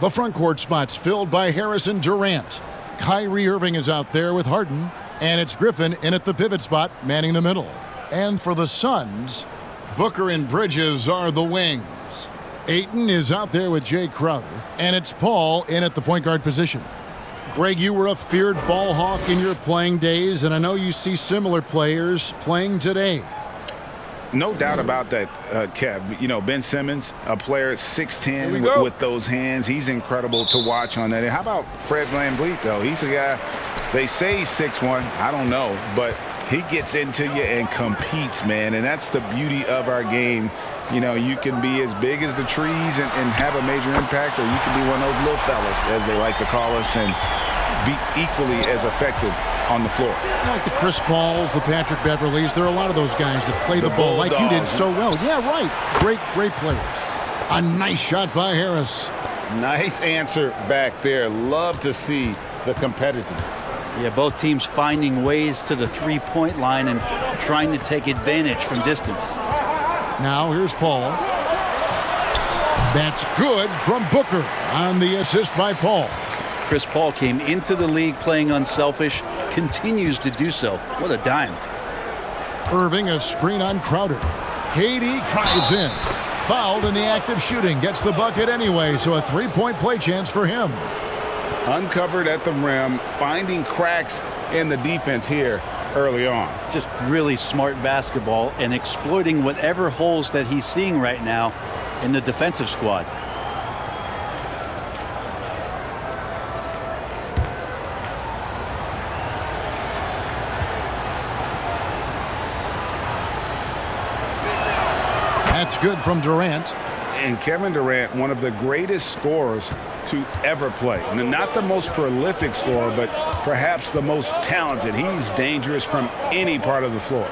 The front court spot's filled by Harris and Durant. Kyrie Irving is out there with Harden. And it's Griffin in at the pivot spot, manning the middle. And for the Suns, Booker and Bridges are the wings. Ayton is out there with Jay Crowder. And it's Paul in at the point guard position. Greg, you were a feared ball hawk in your playing days, and I know you see similar players playing today. No doubt about that, Kev. You know, Ben Simmons, a player at 6'10" with those hands. He's incredible to watch on that. And how about Fred VanVleet, though? He's a guy, they say he's 6'1". I don't know, but he gets into you and competes, man. And that's the beauty of our game. You know, you can be as big as the trees and have a major impact, or you can be one of those little fellas, as they like to call us, and be equally as effective on the floor. Like the Chris Pauls, the Patrick Beverleys, there are a lot of those guys that play the ball like you did so well. Yeah, right. Great players. A nice shot by Harris. Nice answer back there. Love to see the competitiveness. Yeah, both teams finding ways to the three-point line and trying to take advantage from distance. Now here's Paul. That's good from Booker on the assist by Paul. Chris Paul came into the league playing unselfish, continues to do so. What a dime. Irving, a screen on Crowder. KD drives in. Fouled in the act of shooting. Gets the bucket anyway, so a three-point play chance for him. Uncovered at the rim, finding cracks in the defense here early on. Just really smart basketball and exploiting whatever holes that he's seeing right now in the defensive squad. That's good from Durant. And Kevin Durant, one of the greatest scorers to ever play. And not the most prolific scorer, but perhaps the most talented. He's dangerous from any part of the floor.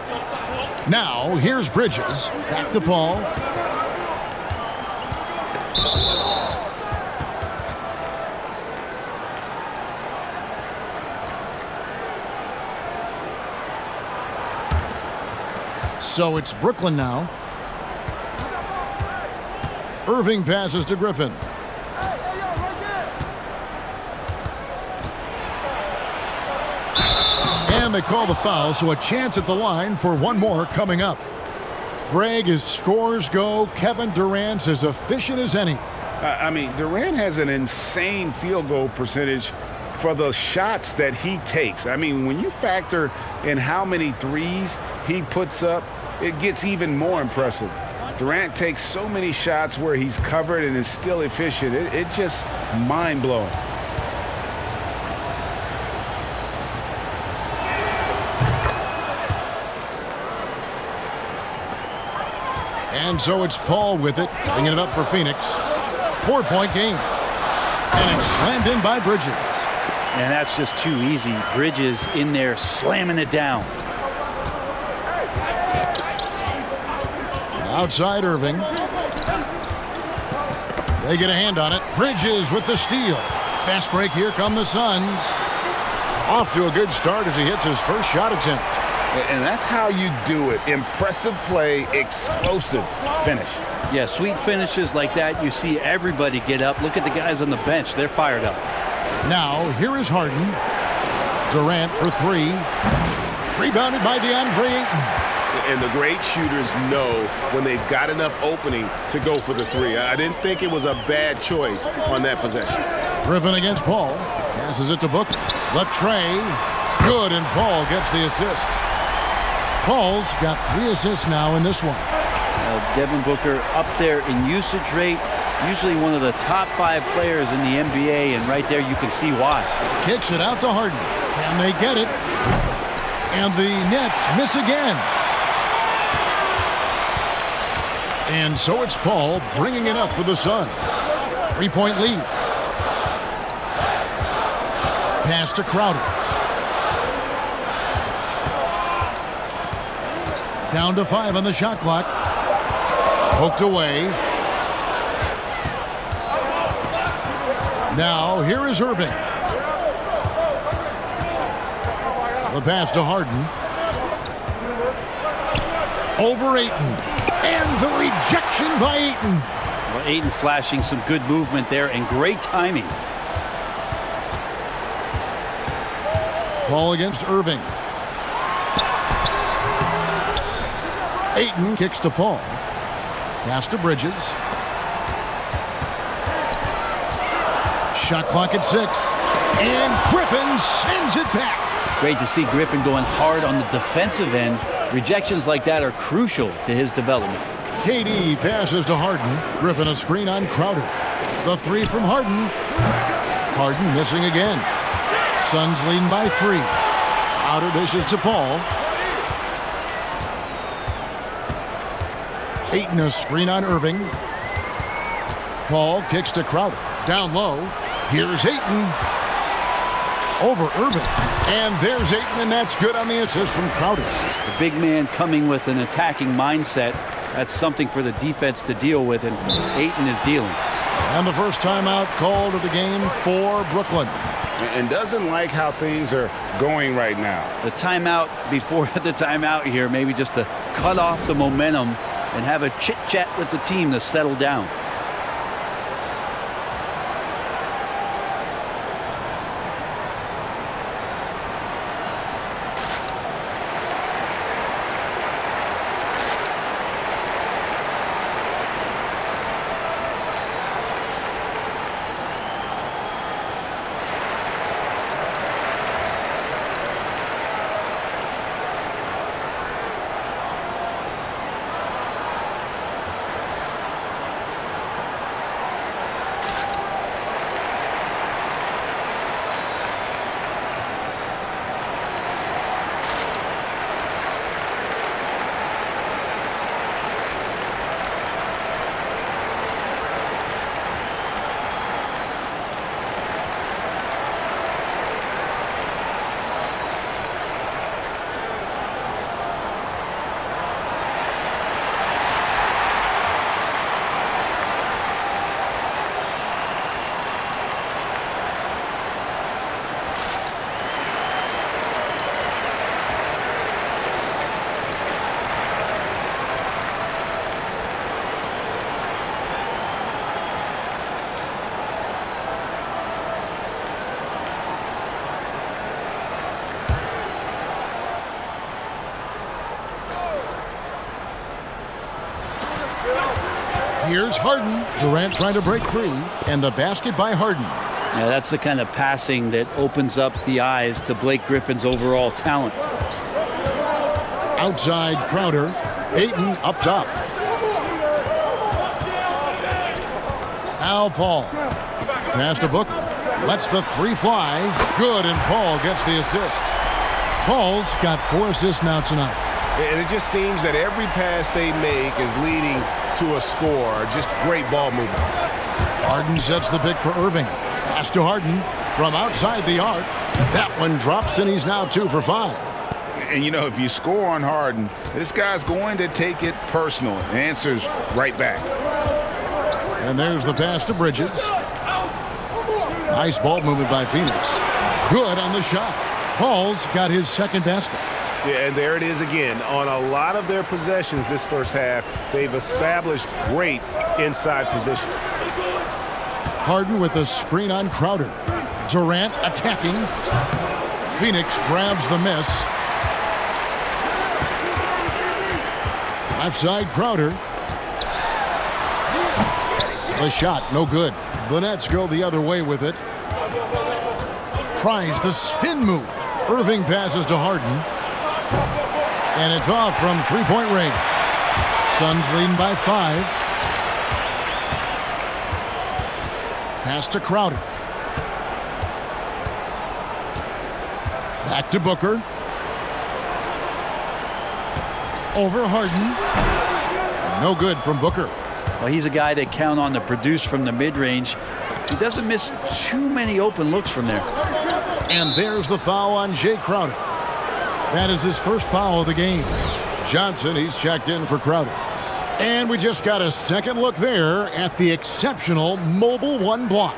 Now, here's Bridges. Back to Paul. So it's Brooklyn now. Irving passes to Griffin. And they call the foul, so a chance at the line for one more coming up. Greg, as scores go, Kevin Durant's as efficient as any. I mean, Durant has an insane field goal percentage for the shots that he takes. I mean, when you factor in how many threes he puts up, it gets even more impressive. Durant takes so many shots where he's covered and is still efficient. It's just mind-blowing. And so it's Paul with it, bringing it up for Phoenix. 4-point game. And it's slammed in by Bridges. And that's just too easy. Bridges in there slamming it down. Outside Irving. They get a hand on it. Bridges with the steal. Fast break. Here come the Suns. Off to a good start as he hits his first shot attempt. And that's how you do it. Impressive play, explosive finish. Yeah, sweet finishes like that. You see everybody get up. Look at the guys on the bench. They're fired up. Now, here is Harden. Durant for three. Rebounded by Deandre Ayton. And the great shooters know when they've got enough opening to go for the three. I didn't think it was a bad choice on that possession. Griffin against Paul. Passes it to Booker. The tray. Good, and Paul gets the assist. Paul's got 3 assists now in this one. Devin Booker up there in usage rate. Usually one of the top 5 players in the NBA, and right there you can see why. Kicks it out to Harden. Can they get it? And the Nets miss again. And so it's Paul bringing it up for the Suns. 3-point lead. Pass to Crowder. Down to 5 on the shot clock. Poked away. Now here is Irving. The pass to Harden. Over Ayton. And the rejection by Ayton. Well, Ayton flashing some good movement there and great timing. Ball against Irving. Ayton kicks to Paul. Pass to Bridges. Shot clock at 6. And Griffin sends it back. Great to see Griffin going hard on the defensive end. Rejections like that are crucial to his development. KD passes to Harden. Griffin a screen on Crowder. The three from Harden. Harden missing again. Suns leading by 3. Outer dishes to Paul. Ayton a screen on Irving. Paul kicks to Crowder. Down low. Here's Ayton. Over Irving. And there's Ayton, and that's good on the assist from Crowder. The big man coming with an attacking mindset. That's something for the defense to deal with, and Ayton is dealing. And the first timeout called of the game for Brooklyn. And doesn't like how things are going right now. The timeout before the timeout here, maybe just to cut off the momentum and have a chit-chat with the team to settle down. Here's Harden. Durant trying to break free. And the basket by Harden. Yeah, that's the kind of passing that opens up the eyes to Blake Griffin's overall talent. Outside Crowder. Ayton up top. Now Paul. Pass to Booker. Lets the three fly. Good, and Paul gets the assist. Paul's got 4 assists now tonight. And it just seems that every pass they make is leading to a score. Just great ball movement. Harden sets the pick for Irving. Pass to Harden from outside the arc. That one drops, and he's now 2 for 5. And, you know, if you score on Harden, this guy's going to take it personal. The answer's right back. And there's the pass to Bridges. Nice ball movement by Phoenix. Good on the shot. Paul's got his second basket. Yeah, and there it is again. On a lot of their possessions this first half, they've established great inside position. Harden with a screen on Crowder. Durant attacking. Phoenix grabs the miss. Left side Crowder. The shot, no good. The Nets go the other way with it. Tries the spin move. Irving passes to Harden. And it's off from three-point range. Suns leading by 5. Pass to Crowder. Back to Booker. Over Harden. No good from Booker. Well, he's a guy that count on to produce from the mid-range. He doesn't miss too many open looks from there. And there's the foul on Jay Crowder. That is his first foul of the game. Johnson, he's checked in for Crowder. And we just got a second look there at the exceptional mobile 1 block.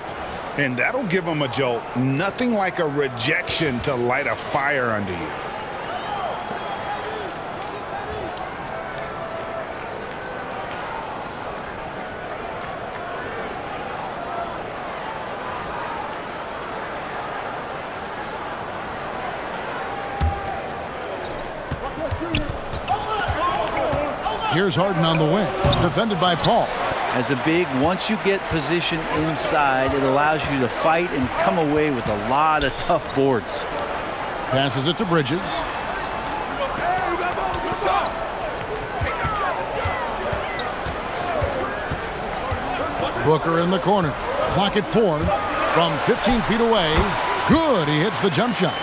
And that'll give him a jolt. Nothing like a rejection to light a fire under you. Here's Harden on the wing, defended by Paul. As a big, once you get position inside, it allows you to fight and come away with a lot of tough boards. Passes it to Bridges. Booker in the corner. Clock at 4 from 15 feet away. Good. He hits the jump shot.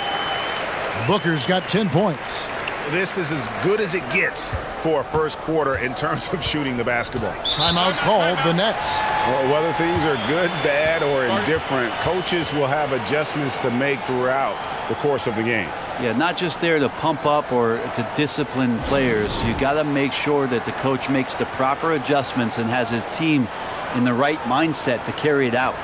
Booker's got 10 points. This is as good as it gets for a first quarter in terms of shooting the basketball. Timeout called. The Nets. Well, whether things are good, bad, or indifferent, coaches will have adjustments to make throughout the course of the game. Yeah, not just there to pump up or to discipline players. You got to make sure that the coach makes the proper adjustments and has his team in the right mindset to carry it out.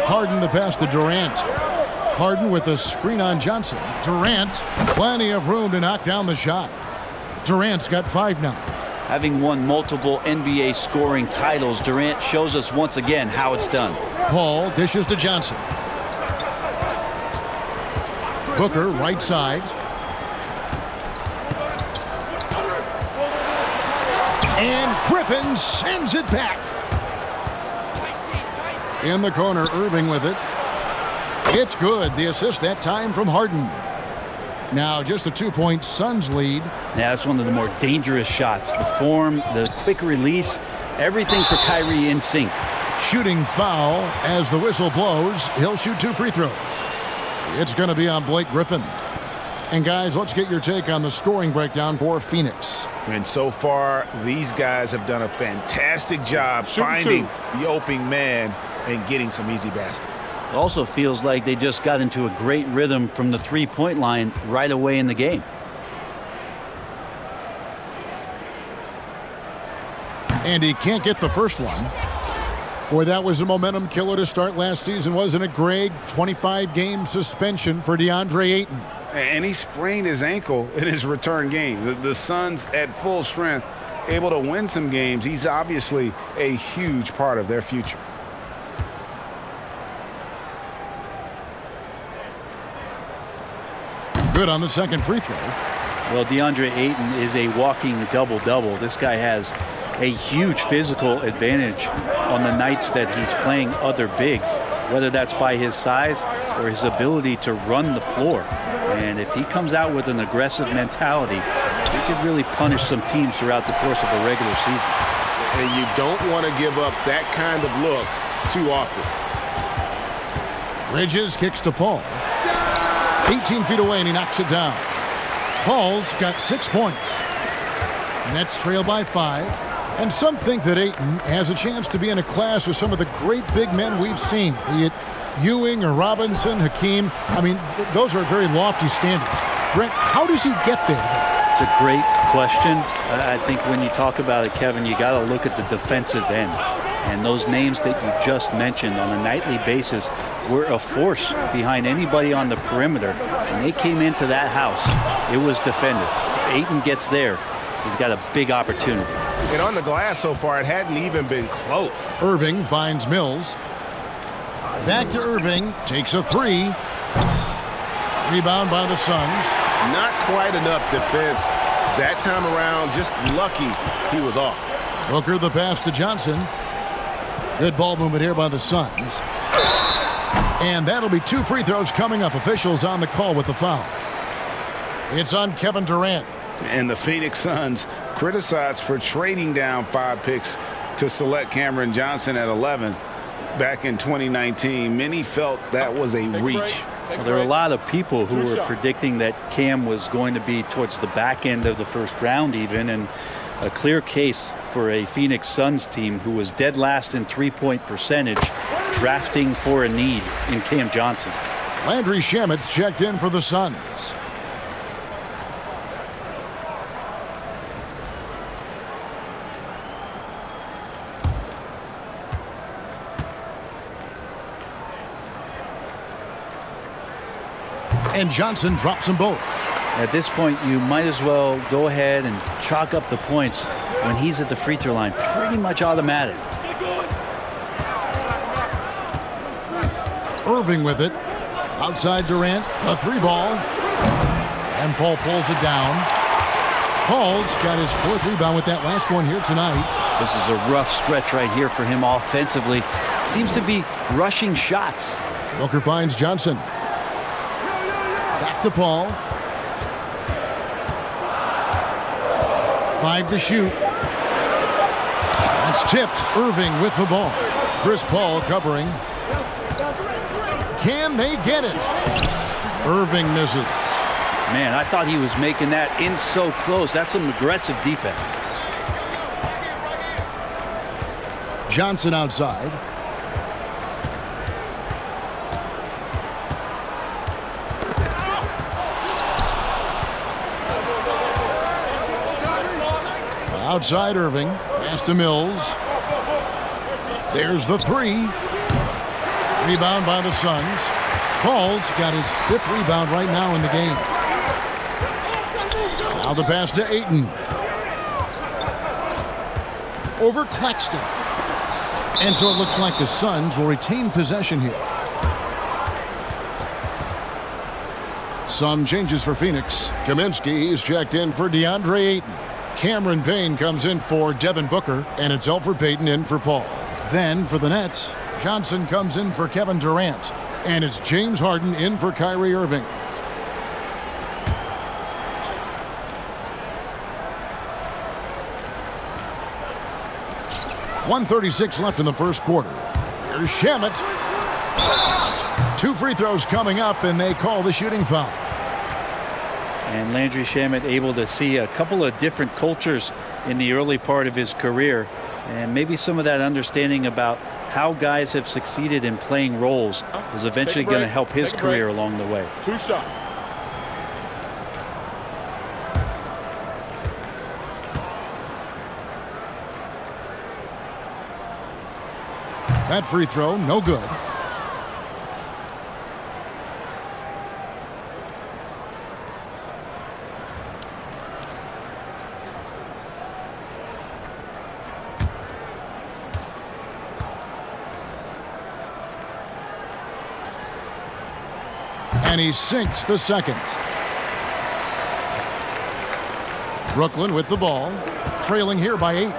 Harden the pass to Durant. Harden with a screen on Johnson. Durant, plenty of room to knock down the shot. Durant's got 5 now. Having won multiple NBA scoring titles, Durant shows us once again how it's done. Paul dishes to Johnson. Booker, right side. And Griffin sends it back. In the corner, Irving with it. It's good. The assist that time from Harden. Now just a 2-point Suns lead. Yeah, that's one of the more dangerous shots. The form, the quick release, everything for Kyrie in sync. Shooting foul as the whistle blows. He'll shoot 2 free throws. It's going to be on Blake Griffin. And guys, let's get your take on the scoring breakdown for Phoenix. And so far, these guys have done a fantastic job finding the opening man and getting some easy baskets. It also feels like they just got into a great rhythm from the three-point line right away in the game. And he can't get the first one. Boy, that was a momentum killer to start last season, wasn't it, Greg? 25-game suspension for Deandre Ayton. And he sprained his ankle in his return game. The Suns at full strength, able to win some games. He's obviously a huge part of their future. Good on the second free throw. Well, Deandre Ayton is a walking double-double. This guy has a huge physical advantage on the nights that he's playing other bigs, whether that's by his size or his ability to run the floor. And if he comes out with an aggressive mentality, he could really punish some teams throughout the course of a regular season. And you don't want to give up that kind of look too often. Bridges kicks to Paul. 18 feet away, and he knocks it down. Paul's got 6 points. Nets trail by 5. And some think that Ayton has a chance to be in a class with some of the great big men we've seen, be it Ewing or Robinson, Hakeem. I mean, those are very lofty standards. Brent, how does he get there? It's a great question. I think when you talk about it, Kevin, you got to look at the defensive end. And those names that you just mentioned on a nightly basis were a force behind anybody on the perimeter. When they came into that house, it was defended. If Ayton gets there, he's got a big opportunity. And on the glass so far, it hadn't even been close. Irving finds Mills. Back to Irving. Takes a three. Rebound by the Suns. Not quite enough defense that time around. Just lucky he was off. Booker the pass to Johnson. Good ball movement here by the Suns. And that'll be 2 free throws coming up. Officials on the call with the foul. It's on Kevin Durant. And the Phoenix Suns criticized for trading down 5 picks to select Cameron Johnson at 11 back in 2019. Many felt that was a reach. Well, there are a lot of people who were predicting that Cam was going to be towards the back end of the first round even, and a clear case for a Phoenix Suns team who was dead last in three-point percentage, drafting for a need in Cam Johnson. Landry Shamet's checked in for the Suns. And Johnson drops them both. At this point, you might as well go ahead and chalk up the points when he's at the free throw line. Pretty much automatic. Irving with it. Outside Durant. A 3-ball. And Paul pulls it down. Paul's got his 4th rebound with that last one here tonight. This is a rough stretch right here for him offensively. Seems to be rushing shots. Booker finds Johnson. Back to Paul. 5 to shoot. That's tipped. Irving with the ball. Chris Paul covering. Can they get it? Irving misses. Man, I thought he was making that in so close. That's some aggressive defense. Johnson outside. Outside Irving. Pass to Mills. There's the 3. Rebound by the Suns. Paul's got his 5th rebound right now in the game. Now the pass to Ayton. Over Claxton. And so it looks like the Suns will retain possession here. Some changes for Phoenix. Kaminsky, he's checked in for Deandre Ayton. Cameron Payne comes in for Devin Booker, and it's Elfrid Payton in for Paul. Then for the Nets, Johnson comes in for Kevin Durant, and it's James Harden in for Kyrie Irving. .136 left in the first quarter. Here's Shamet. 2 free throws coming up, and they call the shooting foul. And Landry Shamet able to see a couple of different cultures in the early part of his career, and maybe some of that understanding about how guys have succeeded in playing roles is eventually going to help his career along the way. 2 shots. That free throw, no good. And he sinks the second. Brooklyn with the ball, trailing here by 8.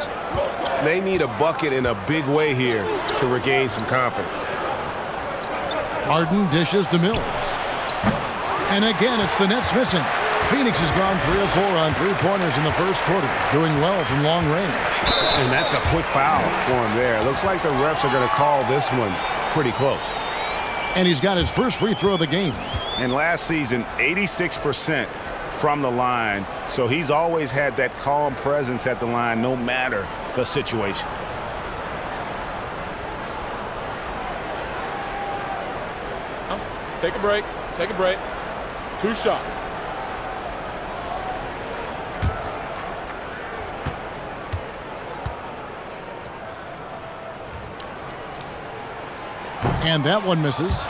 They need a bucket in a big way here to regain some confidence. Harden dishes to Mills. And again, it's the Nets missing. Phoenix has gone 3 of 4 on 3-pointers in the first quarter, doing well from long range. And that's a quick foul for him there. Looks like the refs are going to call this one pretty close. And he's got his first free throw of the game. And last season, 86% from the line. So he's always had that calm presence at the line, no matter the situation. Take a break. Take a break. 2 shots. And that one misses.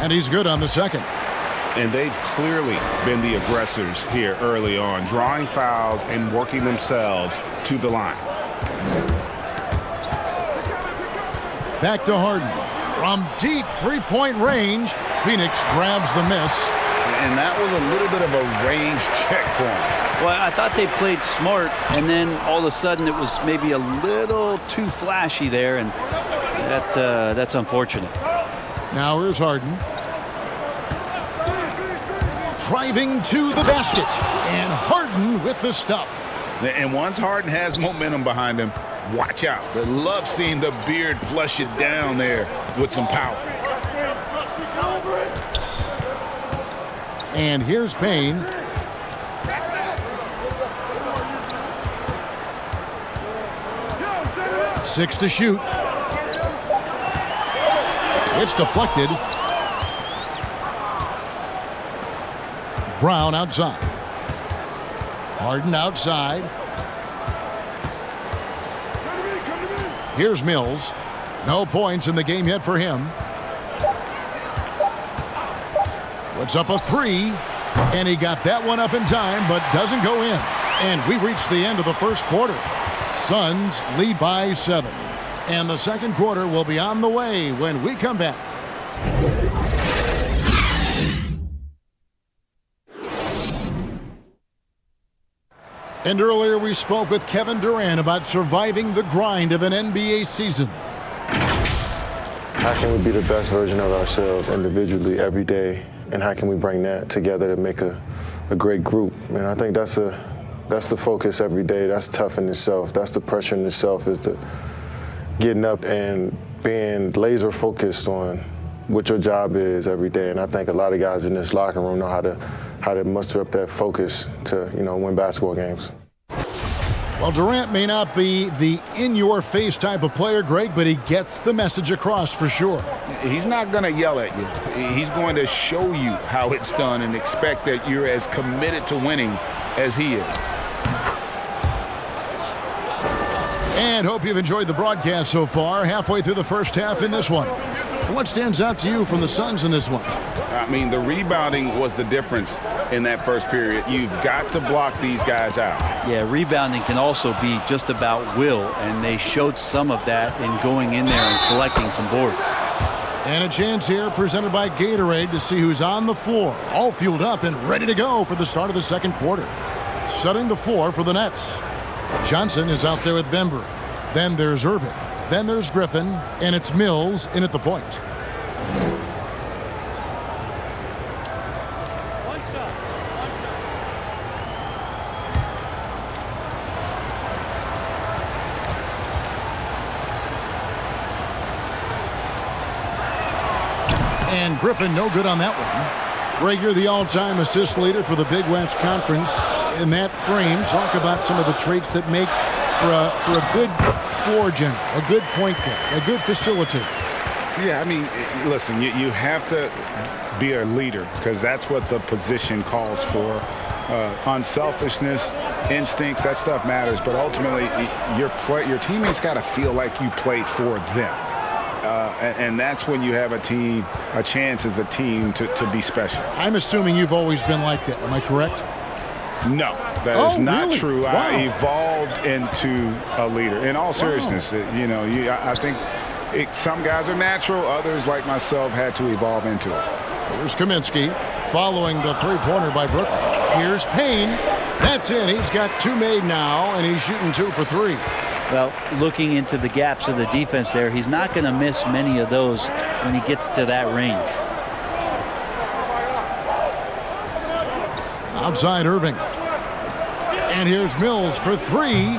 And he's good on the second. And they've clearly been the aggressors here early on, drawing fouls and working themselves to the line. Back to Harden. From deep three-point range, Phoenix grabs the miss. And that was a little bit of a range check for him. Well, I thought they played smart, and then all of a sudden it was maybe a little too flashy there, and that's unfortunate. Now here's Harden. Driving to the basket. And Harden with the stuff. And once Harden has momentum behind him, watch out. They love seeing the beard flush it down there with some power. And here's Payne. Six to shoot. It's deflected. Brown outside. Harden outside. Here's Mills. No points in the game yet for him. Puts up a three. And he got that one up in time, but doesn't go in. And we reach the end of the first quarter. Suns lead by 7. And the second quarter will be on the way when we come back. And earlier we spoke with Kevin Durant about surviving the grind of an NBA season. How can we be the best version of ourselves individually every day? And how can we bring that together to make a great group? And I think that's the focus every day. That's tough in itself. That's the pressure in itself, is the getting up and being laser focused on what your job is every day. And I think a lot of guys in this locker room know how to muster up that focus to, win basketball games. Well, Durant may not be the in-your-face type of player, Greg, but he gets the message across for sure. He's not going to yell at you. He's going to show you how it's done and expect that you're as committed to winning as he is. And hope you've enjoyed the broadcast so far. Halfway through the first half in this one. What stands out to you from the Suns in this one? I mean, the rebounding was the difference in that first period. You've got to block these guys out. Yeah, rebounding can also be just about will, and they showed some of that in going in there and collecting some boards. And a chance here presented by Gatorade to see who's on the floor, all fueled up and ready to go for the start of the second quarter. Setting the floor for the Nets. Johnson is out there with Bembry. Then there's Irving. Then there's Griffin, and it's Mills in at the point. And Griffin no good on that one. Greg, you're the all-time assist leader for the Big West Conference. In that frame, talk about some of the traits that make for a good floor general, a good point guard, a good facilitator. Yeah, I mean, listen, you have to be a leader because that's what the position calls for. Unselfishness, instincts, that stuff matters. But ultimately, your teammates got to feel like you played for them. And that's when you have a chance as a team to be special. I'm assuming you've always been like that. Am I correct? No, that is not really? true. Wow. I evolved into a leader. In all seriousness, I think some guys are natural. Others, like myself, had to evolve into it. Here's Kaminsky following the three-pointer by Brooklyn. Here's Payne. That's it. He's got 2 made now, and he's shooting 2 for 3. Well, looking into the gaps of the defense there, he's not going to miss many of those when he gets to that range. Outside Irving. And here's Mills for 3.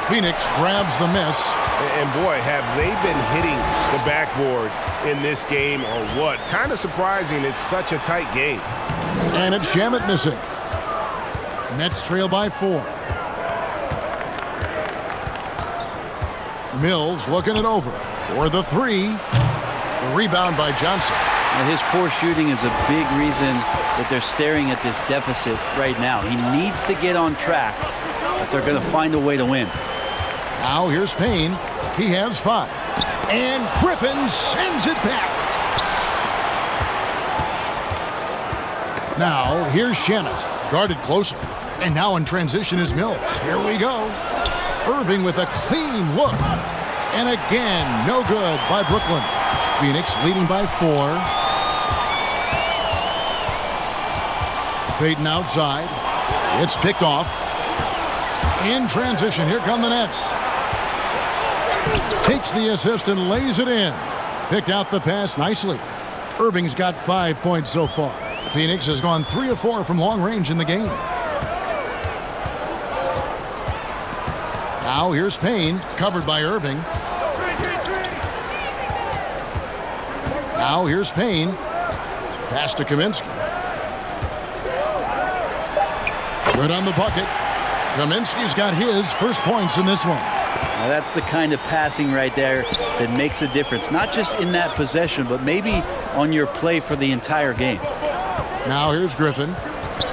Phoenix grabs the miss. And boy, have they been hitting the backboard in this game or what? Kind of surprising. It's such a tight game. And it's Shamet missing. Nets trail by 4. Mills looking it over for the 3. The rebound by Johnson. And his poor shooting is a big reason that they're staring at this deficit right now. He needs to get on track if they're going to find a way to win. Now here's Payne. He has 5. And Griffin sends it back. Now, here's Shannon, guarded closely. And now in transition is Mills. Here we go. Irving with a clean look. And again, no good by Brooklyn. Phoenix leading by 4. Ayton outside. It's picked off. In transition, here come the Nets. Takes the assist and lays it in. Picked out the pass nicely. Irving's got 5 points so far. Phoenix has gone 3 of 4 from long range in the game. Now here's Payne, covered by Irving. Now here's Payne. Pass to Kaminsky. Good on the bucket. Kaminsky's got his first points in this one. Now that's the kind of passing right there that makes a difference. Not just in that possession, but maybe on your play for the entire game. Now here's Griffin.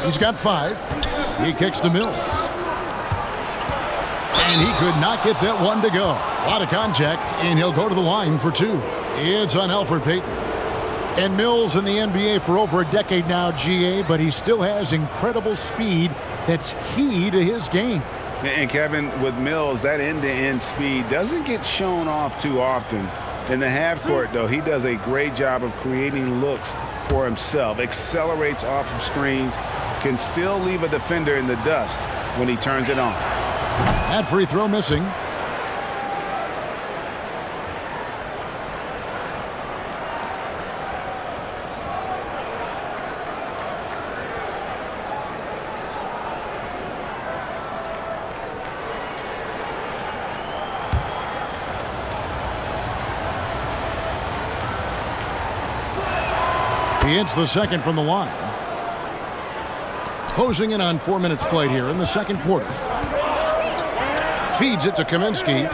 He's got 5. He kicks to Mills. And he could not get that one to go. A lot of contact, and he'll go to the line for 2. It's on Elfrid Payton. And Mills in the NBA for over a decade now, GA, but he still has incredible speed that's key to his game. And Kevin, with Mills, that end-to-end speed doesn't get shown off too often. In the half court, though, he does a great job of creating looks for himself, accelerates off of screens, can still leave a defender in the dust when he turns it on. That free throw missing. He hits the second from the line. Closing in on 4 minutes played here in the second quarter. Feeds it to Kaminsky.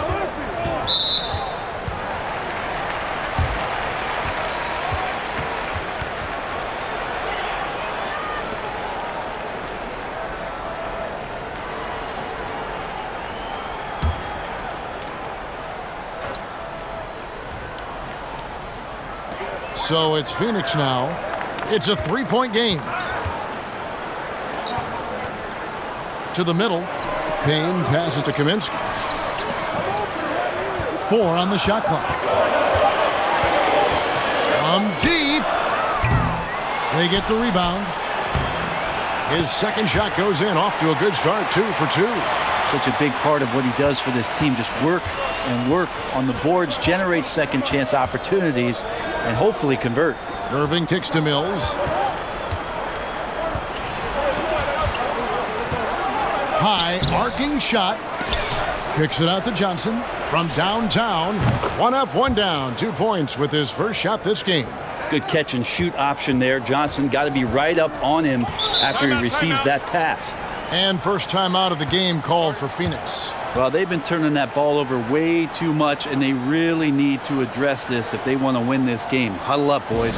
So it's Phoenix now. It's a 3-point game. To the middle. Payne passes to Kaminsky. 4 on the shot clock. From deep. They get the rebound. His second shot goes in, off to a good start, 2 for 2. Such a big part of what he does for this team. Just work and work on the boards, generate second chance opportunities, and hopefully convert. Irving kicks to Mills. High arcing shot. Kicks it out to Johnson from downtown. 1 up, 1 down. 2 points with his first shot this game. Good catch and shoot option there. Johnson got to be right up on him after he receives that pass. And first time out of the game called for Phoenix. Well, they've been turning that ball over way too much, and they really need to address this if they want to win this game. Huddle up, boys.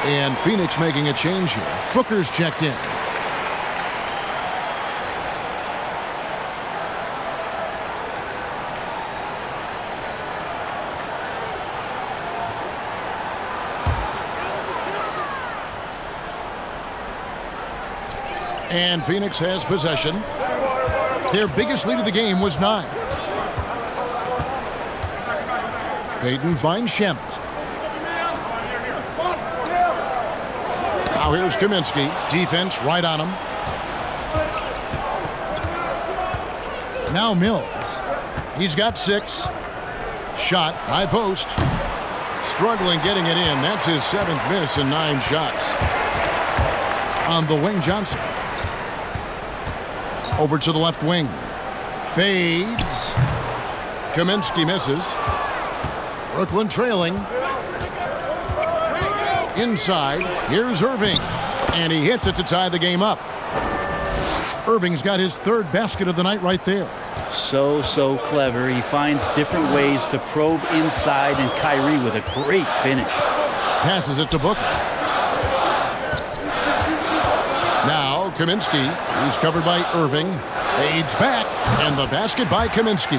And Phoenix making a change here. Booker's checked in. And Phoenix has possession. Their biggest lead of the game was 9. Ayton finds Shamet. Now here's Kaminsky. Defense right on him. Now Mills. He's got 6. Shot, high post. Struggling getting it in. That's his 7th miss in 9 shots. On the wing, Johnson. Over to the left wing. Fades. Kaminsky misses. Brooklyn trailing. Inside, here's Irving. And he hits it to tie the game up. Irving's got his 3rd basket of the night right there. So clever. He finds different ways to probe inside, and Kyrie with a great finish. Passes it to Booker. Now Kaminsky. He's covered by Irving. Fades back. And the basket by Kaminsky.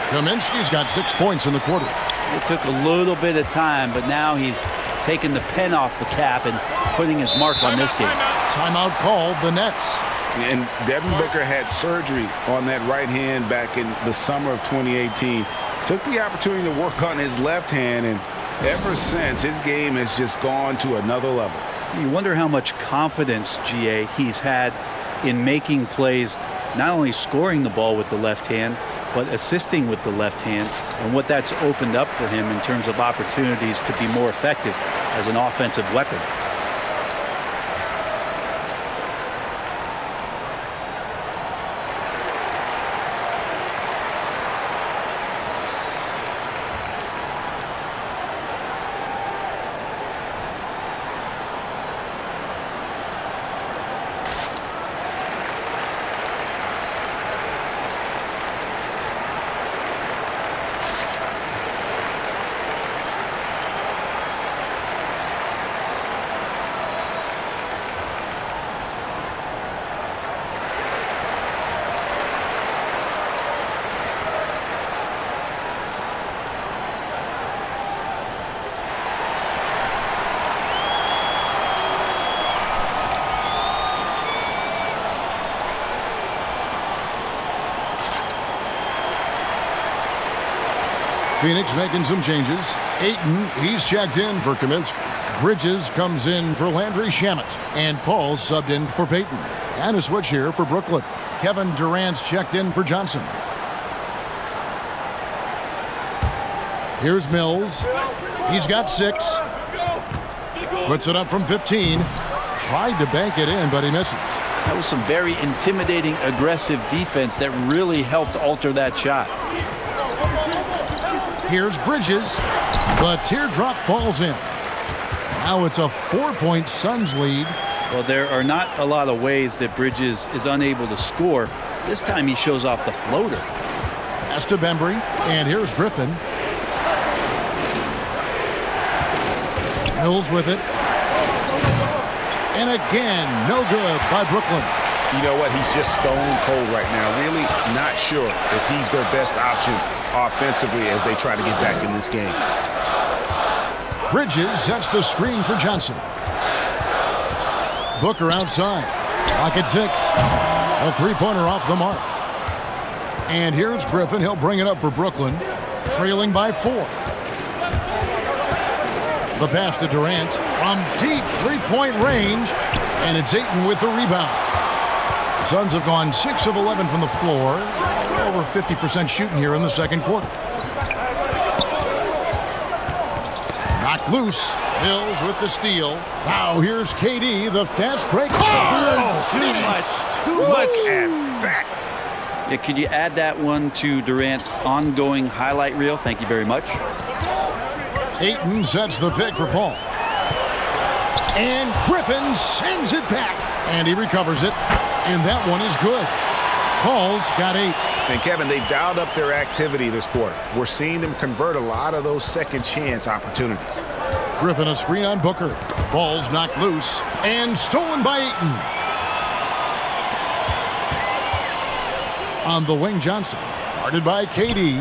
Kaminsky's got 6 points in the quarter. It took a little bit of time, but now he's taking the pen off the cap and putting his mark on this game. Timeout called, the Nets. And Devin Booker had surgery on that right hand back in the summer of 2018. Took the opportunity to work on his left hand, and ever since, his game has just gone to another level. You wonder how much confidence, GA, he's had in making plays, not only scoring the ball with the left hand, but assisting with the left hand, and what that's opened up for him in terms of opportunities to be more effective as an offensive weapon. Phoenix making some changes. Ayton, he's checked in for Kaminsky. Bridges comes in for Landry Shamet. And Paul subbed in for Payton. And a switch here for Brooklyn. Kevin Durant's checked in for Johnson. Here's Mills. He's got 6. Puts it up from 15. Tried to bank it in, but he misses. That was some very intimidating, aggressive defense that really helped alter that shot. Here's Bridges. The teardrop falls in. Now it's a 4-point Suns lead. Well, there are not a lot of ways that Bridges is unable to score. This time he shows off the floater. Pass to Bembry. And here's Griffin. Mills with it. And again, no good by Brooklyn. You know what? He's just stone cold right now. Really not sure if he's their best option offensively as they try to get back in this game. Bridges sets the screen for Johnson. Booker outside. Clock at 6. A three-pointer off the mark. And here's Griffin. He'll bring it up for Brooklyn. Trailing by 4. The pass to Durant from deep three-point range. And it's Ayton with the rebound. The Suns have gone 6 of 11 from the floor. Over 50% shooting here in the second quarter. Knocked loose. Mills with the steal. Now here's KD, the fast break. Oh, too much at that. Yeah, could you add that one to Durant's ongoing highlight reel? Thank you very much. Ayton sets the pick for Paul. And Griffin sends it back. And he recovers it. And that one is good. Paul's got 8. And Kevin, they've dialed up their activity this quarter. We're seeing them convert a lot of those second chance opportunities. Griffin a screen on Booker. Ball's knocked loose and stolen by Ayton. On the wing, Johnson. Guarded by KD.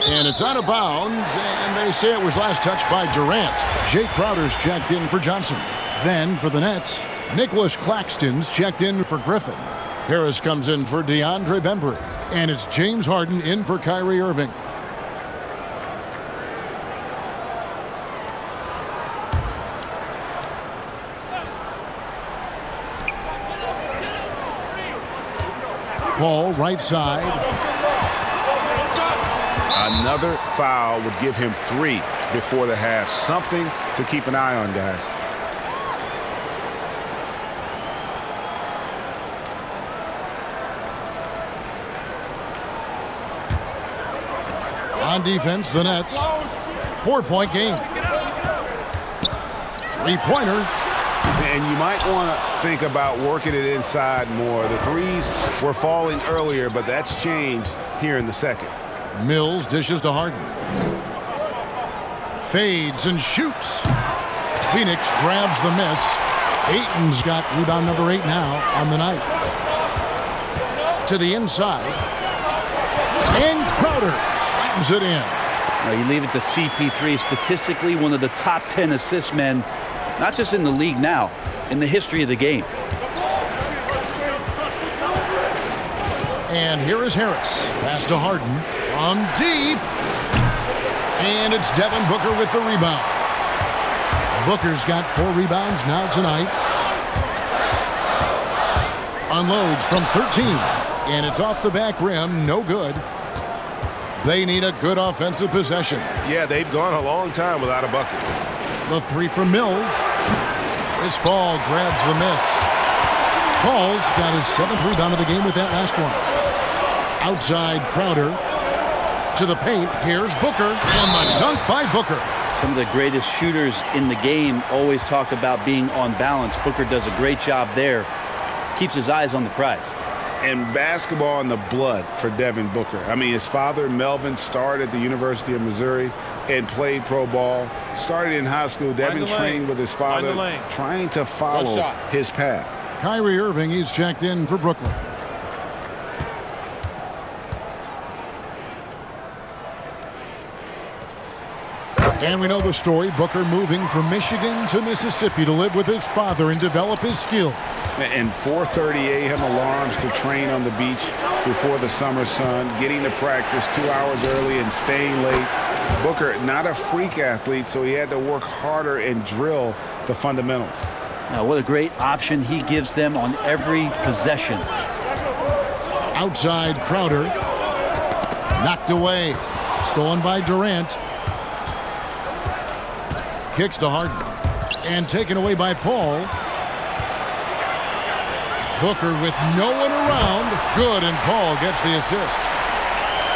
And it's out of bounds, and they say it was last touched by Durant. Jay Crowder's checked in for Johnson. Then for the Nets, Nicholas Claxton's checked in for Griffin. Harris comes in for Deandre Ayton, and it's James Harden in for Kyrie Irving. Paul, right side. Another foul would give him 3 before the half. Something to keep an eye on, guys. On defense, the Nets. 4-point game. Three-pointer. And you might want to think about working it inside more. The threes were falling earlier, but that's changed here in the second. Mills dishes to Harden. Fades and shoots. Phoenix grabs the miss. Ayton's got rebound number 8 now on the night. To the inside. And Crowder slams it in. Now you leave it to CP3, statistically one of the top 10 assist men, not just in the league now, in the history of the game. And here is Harris. Pass to Harden. From deep. And it's Devin Booker with the rebound. Booker's got 4 rebounds now tonight. Unloads from 13. And it's off the back rim. No good. They need a good offensive possession. Yeah, they've gone a long time without a bucket. The 3 from Mills. This ball grabs the miss. Paul's got his 7th rebound of the game with that last one. Outside Crowder. To the paint. Here's Booker. And the dunk by Booker. Some of the greatest shooters in the game always talk about being on balance. Booker does a great job there. Keeps his eyes on the prize. And basketball in the blood for Devin Booker. I mean, his father, Melvin, started at the University of Missouri and played pro ball. Started in high school. Devin trained with his father, trying to follow his path. Kyrie Irving, he's checked in for Brooklyn. And we know the story. Booker moving from Michigan to Mississippi to live with his father and develop his skills. And 4:30 a.m. alarms to train on the beach before the summer sun, getting to practice 2 hours early and staying late. Booker, not a freak athlete, so he had to work harder and drill the fundamentals. Now, what a great option he gives them on every possession. Outside Crowder. Knocked away. Stolen by Durant. Kicks to Harden. And taken away by Paul. Booker with no one around. Good, and Paul gets the assist.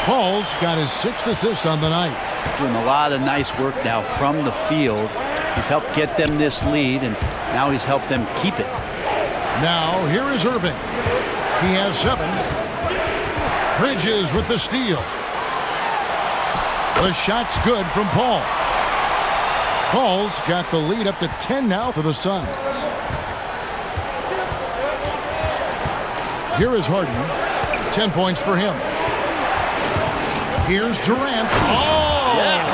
Paul's got his 6th assist on the night. Doing a lot of nice work now from the field. He's helped get them this lead, and now he's helped them keep it. Now, here is Irving. He has 7. Bridges with the steal. The shot's good from Paul. Paul's got the lead up to 10 now for the Suns. Here is Harden. 10 points for him. Here's Durant. Oh! Yeah.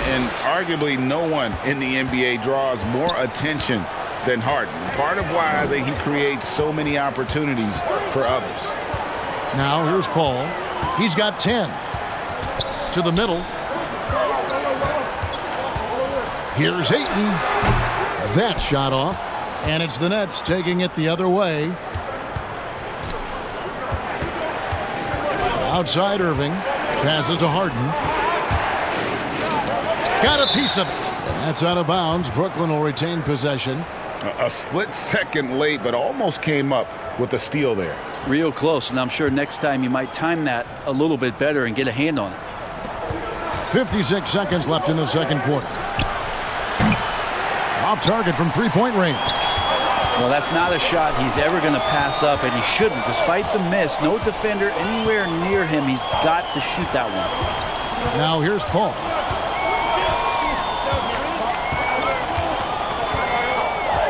And arguably no one in the NBA draws more attention than Harden. Part of why he creates so many opportunities for others. Now here's Paul. He's got 10. To the middle. Here's Ayton. That shot off. And it's the Nets taking it the other way. Outside Irving. Passes to Harden. Got a piece of it. And that's out of bounds. Brooklyn will retain possession. A split second late, but almost came up with a steal there. Real close, and I'm sure next time you might time that a little bit better and get a hand on it. 56 seconds left in the second quarter. Off target from 3-point range. Well, that's not a shot he's ever going to pass up, and he shouldn't. Despite the miss, no defender anywhere near him. He's got to shoot that one. Now here's Paul.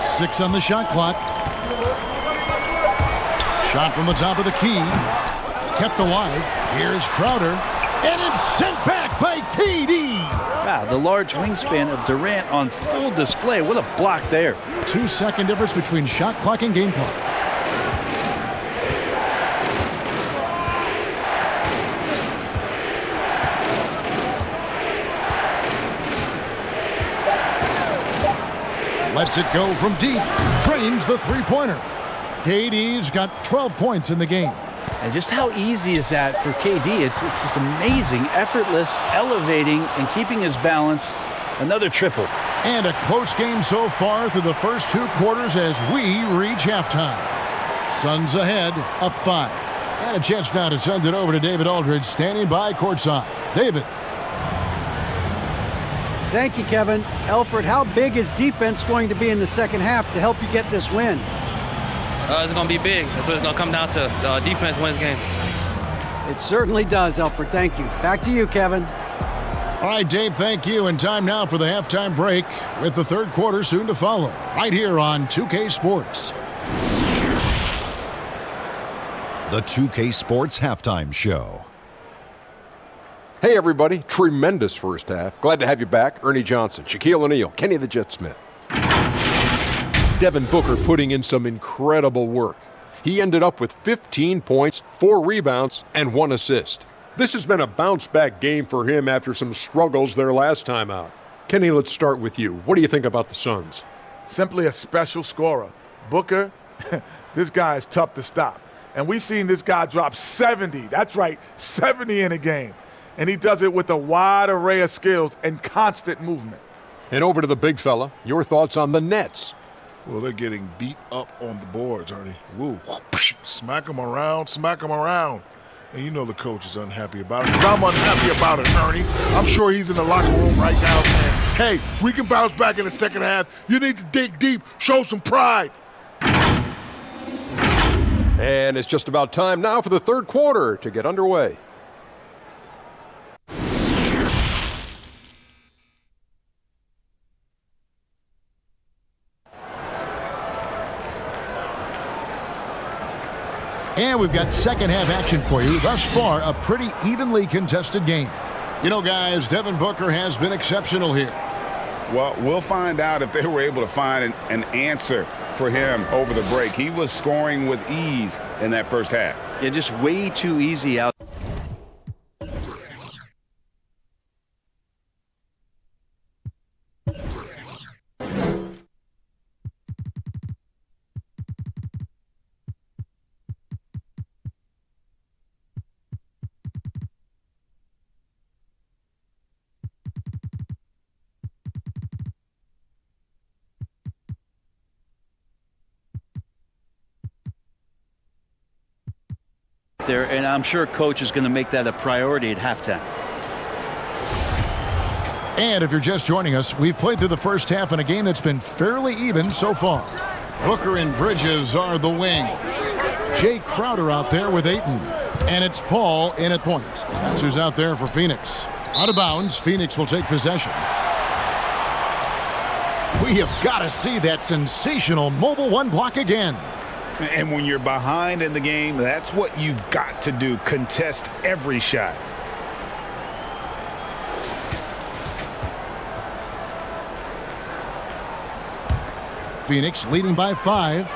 Six on the shot clock. Shot from the top of the key. Kept alive. Here's Crowder. And it's sent back by KD. Wow, the large wingspan of Durant on full display. What a block there. 2-second difference between shot clock and game clock. Lets it go from deep. Drains the three-pointer. KD's got 12 points in the game. And just how easy is that for KD? It's just amazing, effortless, elevating, and keeping his balance. Another triple. And a close game so far through the first 2 quarters as we reach halftime. Suns ahead, up 5. And a chance now to send it over to David Aldridge, standing by courtside. David. Thank you, Kevin. Elfrid, how big is defense going to be in the second half to help you get this win? It's going to be big. That's what it's going to come down to. Defense wins games. It certainly does, Elfrid. Thank you. Back to you, Kevin. All right, Dave, thank you. And time now for the halftime break with the third quarter soon to follow. Right here on 2K Sports. The 2K Sports Halftime Show. Hey, everybody. Tremendous first half. Glad to have you back. Ernie Johnson, Shaquille O'Neal, Kenny the Jet Smith. Devin Booker putting in some incredible work. He ended up with 15 points, 4 rebounds, and 1 assist. This has been a bounce-back game for him after some struggles their last time out. Kenny, let's start with you. What do you think about the Suns? Simply a special scorer. Booker, this guy is tough to stop. And we've seen this guy drop 70. That's right, 70 in a game. And he does it with a wide array of skills and constant movement. And over to the big fella. Your thoughts on the Nets? Well, they're getting beat up on the boards, Ernie. Woo. Smack them around, smack them around. And you know the coach is unhappy about it. 'Cause I'm unhappy about it, Ernie. I'm sure he's in the locker room right now saying, hey, we can bounce back in the second half. You need to dig deep, show some pride. And it's just about time now for the third quarter to get underway. And we've got second half action for you. Thus far, a pretty evenly contested game. You know, guys, Devin Booker has been exceptional here. Well, we'll find out if they were able to find an answer for him over the break. He was scoring with ease in that first half. Yeah, just way too easy out. There, and I'm sure coach is going to make that a priority at halftime. And if you're just joining us, we've played through the first half in a game that's been fairly even so far. Booker and Bridges are the wings. Jay Crowder out there with Ayton. And it's Paul in at point. That's who's out there for Phoenix. Out of bounds, Phoenix will take possession. We have got to see that sensational mobile one block again. And when you're behind in the game, that's what you've got to do. Contest every shot. Phoenix leading by 5.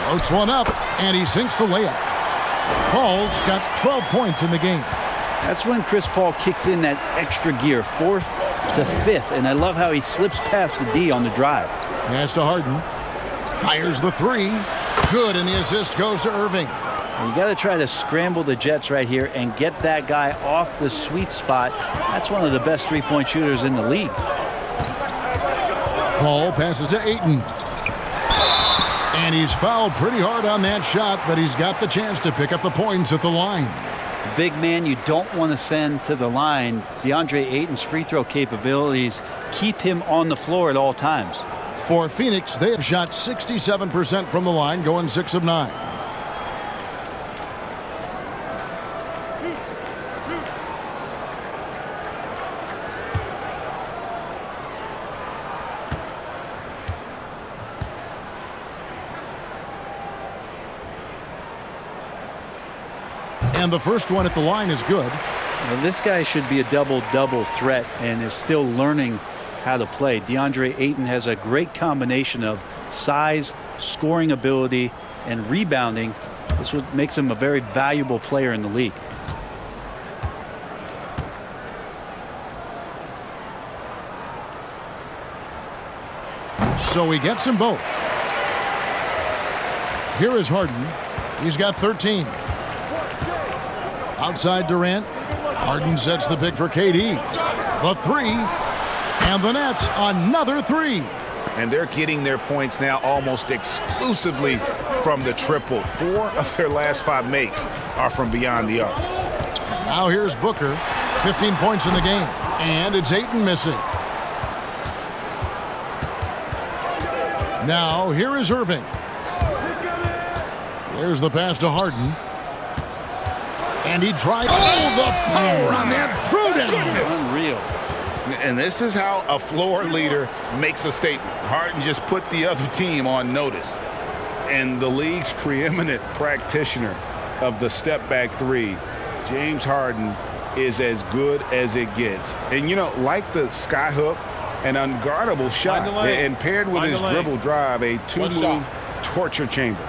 Floats one up, and he sinks the layup. Paul's got 12 points in the game. That's when Chris Paul kicks in that extra gear, 4th to 5th, and I love how he slips past the D on the drive. Pass to Harden. Fires the 3. Good, and the assist goes to Irving. And you got to try to scramble the Jets right here and get that guy off the sweet spot. That's one of the best three-point shooters in the league. Paul passes to Ayton. And he's fouled pretty hard on that shot, but he's got the chance to pick up the points at the line. Big man you don't want to send to the line. Deandre Ayton's free throw capabilities keep him on the floor at all times. For Phoenix, they have shot 67% from the line, going 6 of 9. And the first one at the line is good. Well, this guy should be a double-double threat and is still learning how to play. Deandre Ayton has a great combination of size, scoring ability, and rebounding. This what makes him a very valuable player in the league. So he gets them both. Here is Harden. He's got 13. Outside Durant. Harden sets the pick for KD. The three. And the Nets, another three. And they're getting their points now almost exclusively from the triple. 4 of their last 5 makes are from beyond the arc. Now here's Booker. 15 points in the game. And it's Ayton missing. Now here is Irving. There's the pass to Harden. And he tried. Oh, the power on that throwdown. Unreal. And this is how a floor leader makes a statement. Harden just put the other team on notice. And the league's preeminent practitioner of the step-back three, James Harden, is as good as it gets. And, you know, like the skyhook, an unguardable shot. And paired with his dribble drive, a two-move torture chamber.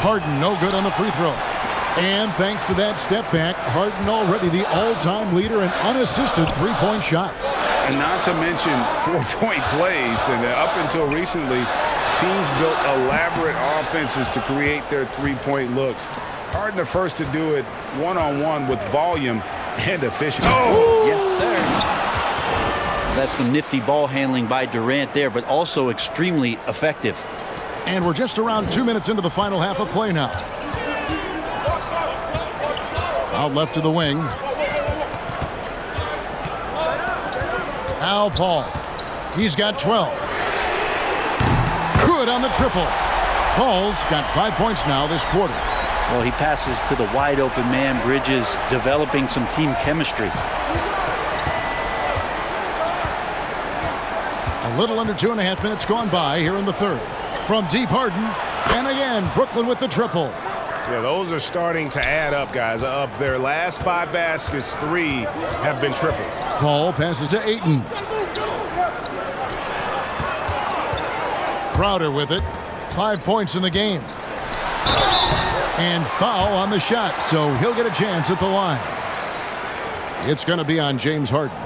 Harden no good on the free throw. And thanks to that step back, Harden already the all-time leader in unassisted three-point shots. And not to mention 4-point plays. And up until recently, teams built elaborate offenses to create their three-point looks. Harden the first to do it one-on-one with volume and efficiency. Oh! Yes, sir. That's some nifty ball handling by Durant there, but also extremely effective. And we're just around 2 minutes into the final half of play now. Out left to the wing. Al Paul. He's got 12. Good on the triple. Paul's got 5 points now this quarter. Well, he passes to the wide open man. Bridges developing some team chemistry. A little under 2.5 minutes gone by here in the third. From deep, Harden, and again, Brooklyn with the triple. Yeah, those are starting to add up, guys. Of their last 5 baskets, 3 have been triples. Paul passes to Ayton. Crowder with it. 5 points in the game. And foul on the shot, so he'll get a chance at the line. It's going to be on James Harden.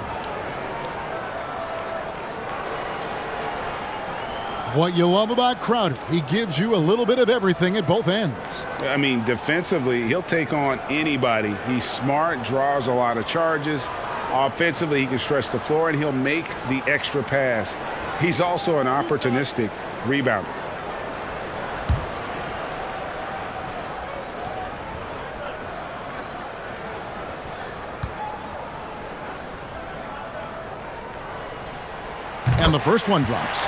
What you love about Crowder, he gives you a little bit of everything at both ends. I mean, defensively, he'll take on anybody. He's smart, draws a lot of charges. Offensively, he can stretch the floor, and he'll make the extra pass. He's also an opportunistic rebounder. And the first one drops.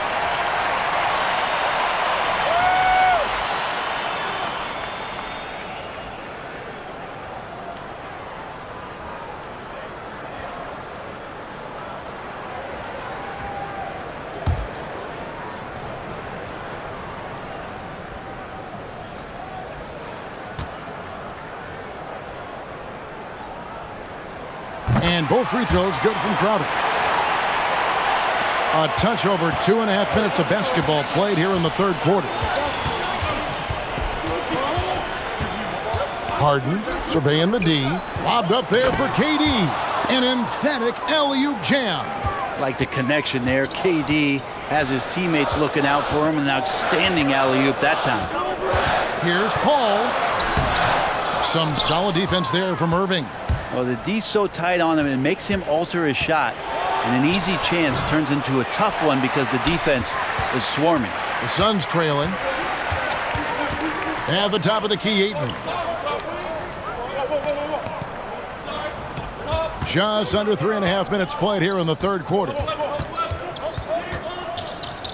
And both free throws good from Crowder. A touch over 2.5 minutes of basketball played here in the third quarter. Harden surveying the D. Lobbed up there for KD. An emphatic alley-oop jam. Like the connection there. KD has his teammates looking out for him. An outstanding alley-oop that time. Here's Paul. Some solid defense there from Irving. Well, the D's so tight on him, it makes him alter his shot. And an easy chance turns into a tough one because the defense is swarming. The Suns trailing. At the top of the key, Ayton. Just under 3.5 minutes played here in the third quarter.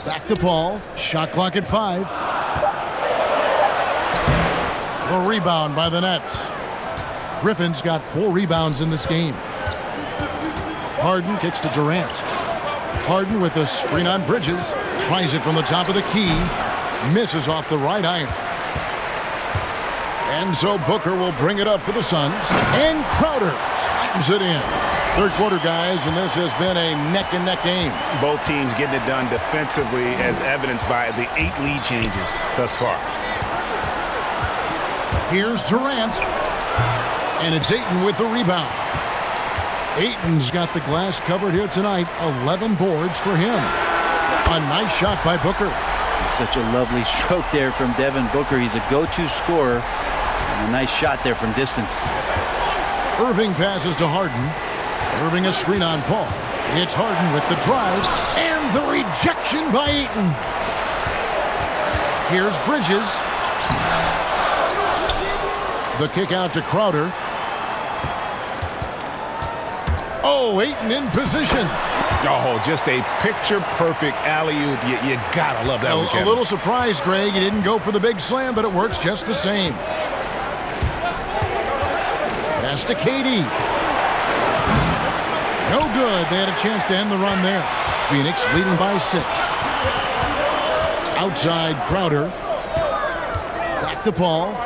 Back to Paul. Shot clock at 5. The rebound by the Nets. Griffin's got 4 rebounds in this game. Harden kicks to Durant. Harden with a screen on Bridges. Tries it from the top of the key. Misses off the right iron. And so Booker will bring it up for the Suns. And Crowder slams it in. Third quarter, guys, and this has been a neck-and-neck game. Both teams getting it done defensively as evidenced by the 8 lead changes thus far. Here's Durant. And it's Ayton with the rebound. Ayton's got the glass covered here tonight. 11 boards for him. A nice shot by Booker. Such a lovely stroke there from Devin Booker. He's a go-to scorer. And a nice shot there from distance. Irving passes to Harden. Irving a screen on Paul. It's Harden with the drive. And the rejection by Ayton. Here's Bridges. The kick out to Crowder. Oh, Ayton in position. Oh, just a picture-perfect alley-oop. You gotta love that one, A little surprised, Greg. He didn't go for the big slam, but it works just the same. Pass to Katie. No good. They had a chance to end the run there. Phoenix leading by 6. Outside Crowder. Back to Paul.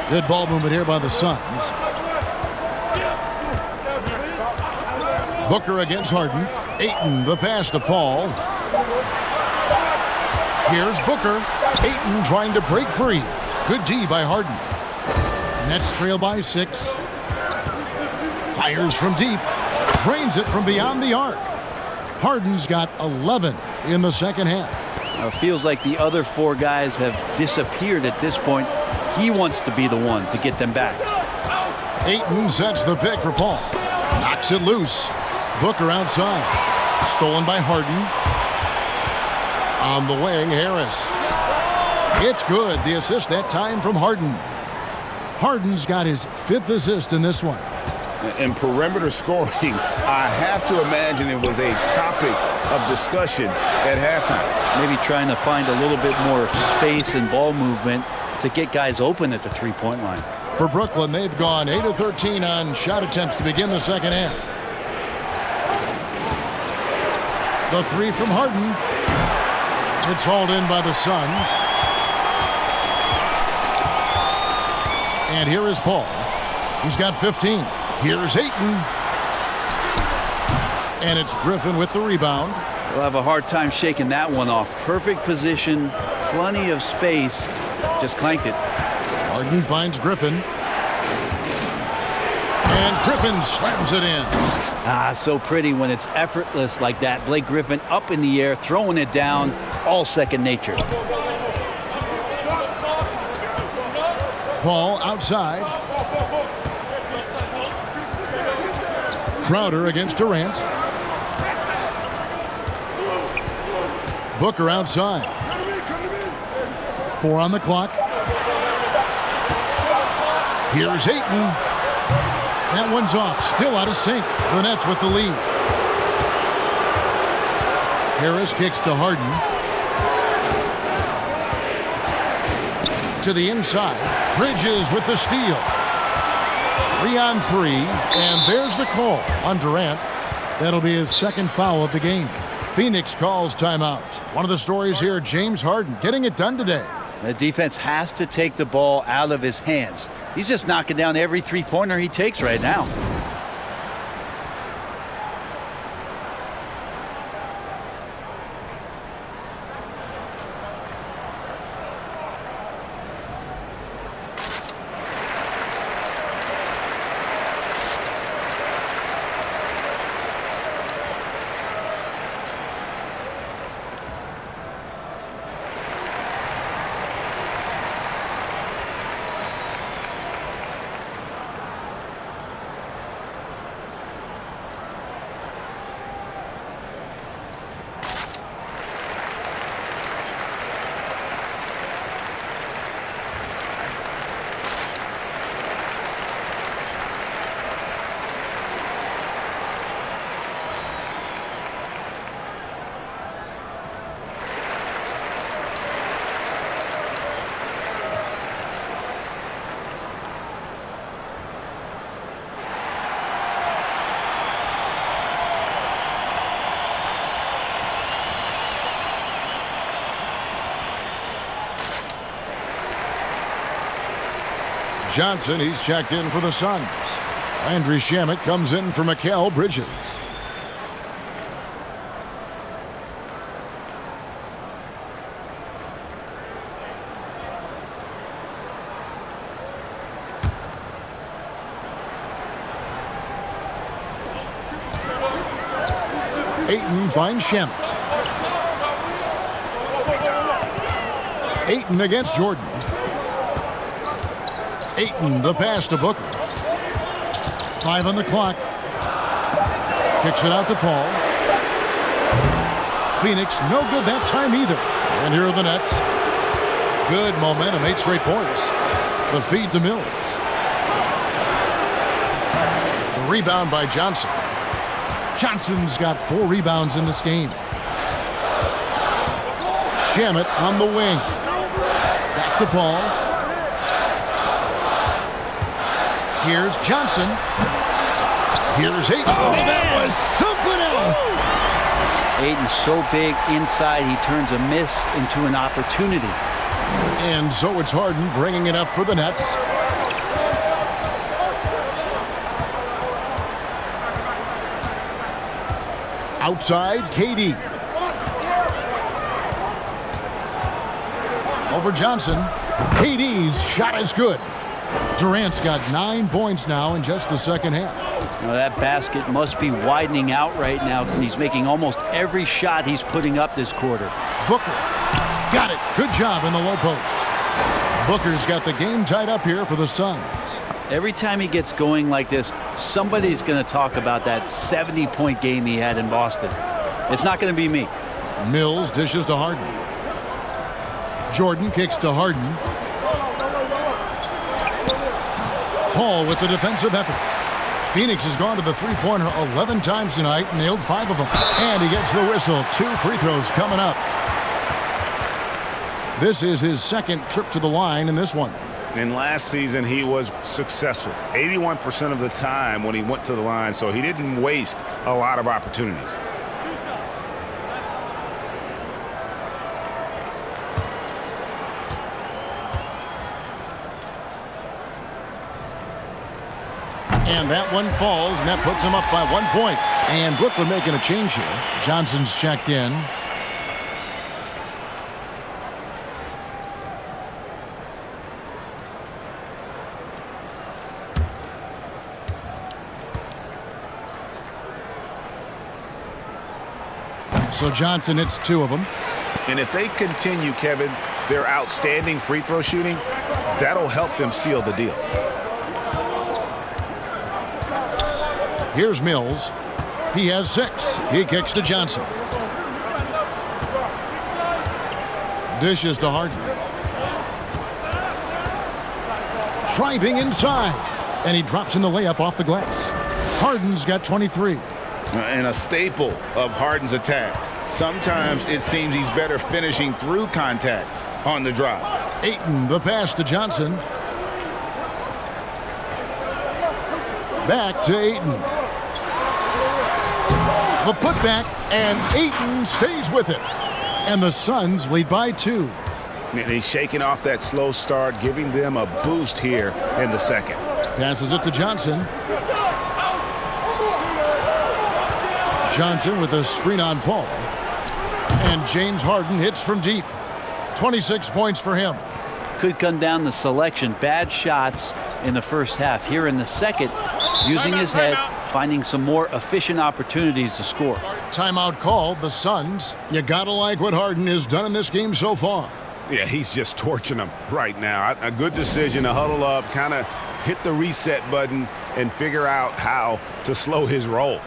Good ball movement here by the Suns. Booker against Harden. Ayton, the pass to Paul. Here's Booker. Ayton trying to break free. Good D by Harden. Nets trail by 6. Fires from deep. Drains it from beyond the arc. Harden's got 11 in the second half. Now it feels like the other 4 guys have disappeared at this point. He wants to be the one to get them back. Ayton sets the pick for Paul. Knocks it loose. Booker outside. Stolen by Harden. On the wing, Harris. It's good. The assist that time from Harden. Harden's got his 5th assist in this one. In perimeter scoring, I have to imagine it was a topic of discussion at halftime. Maybe trying to find a little bit more space and ball movement to get guys open at the three-point line. For Brooklyn, they've gone 8 of 13 on shot attempts to begin the second half. The 3 from Harden. It's hauled in by the Suns. And here is Paul. He's got 15. Here's Ayton. And it's Griffin with the rebound. We'll have a hard time shaking that one off. Perfect position, plenty of space. Just clanked it. Harden finds Griffin. And Griffin slams it in. So pretty when it's effortless like that. Blake Griffin up in the air, throwing it down, all second nature. Paul outside. Crowder against Durant. Booker outside. 4 on the clock. Here's Ayton. That one's off. Still out of sync. The Nets with the lead. Harris kicks to Harden. To the inside. Bridges with the steal. 3 on 3. And there's the call on Durant. That'll be his 2nd foul of the game. Phoenix calls timeout. One of the stories here, James Harden getting it done today. The defense has to take the ball out of his hands. He's just knocking down every three-pointer he takes right now. Johnson, he's checked in for the Suns. Landry Shamet comes in for Mikal Bridges. Ayton finds Shamet. Ayton against Jordan. Ayton, the pass to Booker. 5 on the clock. Kicks it out to Paul. Phoenix, no good that time either. And here are the Nets. Good momentum, 8 straight points. The feed to Mills. The rebound by Johnson. Johnson's got 4 rebounds in this game. Shamet on the wing. Back to Paul. Here's Johnson. Here's Ayton. Oh, that was something else. Ayton's so big inside, he turns a miss into an opportunity. And so it's Harden bringing it up for the Nets. Outside, KD. Over Johnson. KD's shot is good. Durant's got 9 points now in just the second half. Now that basket must be widening out right now. He's making almost every shot he's putting up this quarter. Booker. Got it. Good job in the low post. Booker's got the game tied up here for the Suns. Every time he gets going like this, somebody's going to talk about that 70-point game he had in Boston. It's not going to be me. Mills dishes to Harden. Jordan kicks to Harden. Paul with the defensive effort. Phoenix has gone to the three-pointer 11 times tonight, nailed 5 of them. And he gets the whistle. 2 free throws coming up. This is his second trip to the line in this one. And last season, he was successful 81% of the time when he went to the line, so he didn't waste a lot of opportunities. And that one falls, and that puts him up by 1 point. And Brooklyn making a change here. Johnson's checked in. So Johnson hits 2 of them. And if they continue, Kevin, their outstanding free throw shooting, that'll help them seal the deal. Here's Mills. He has 6. He kicks to Johnson. Dishes to Harden. Driving inside. And he drops in the layup off the glass. Harden's got 23. And a staple of Harden's attack. Sometimes it seems he's better finishing through contact on the drive. Ayton, the pass to Johnson. Back to Ayton. The putback, and Ayton stays with it. And the Suns lead by 2. And he's shaking off that slow start, giving them a boost here in the second. Passes it to Johnson. Johnson with a screen on Paul. And James Harden hits from deep. 26 points for him. Could come down to selection. Bad shots in the first half. Here in the second, using his head, finding some more efficient opportunities to score. Timeout called. The Suns. You gotta like what Harden has done in this game so far. Yeah, he's just torching them right now. A good decision to huddle up, kind of hit the reset button, and figure out how to slow his roll.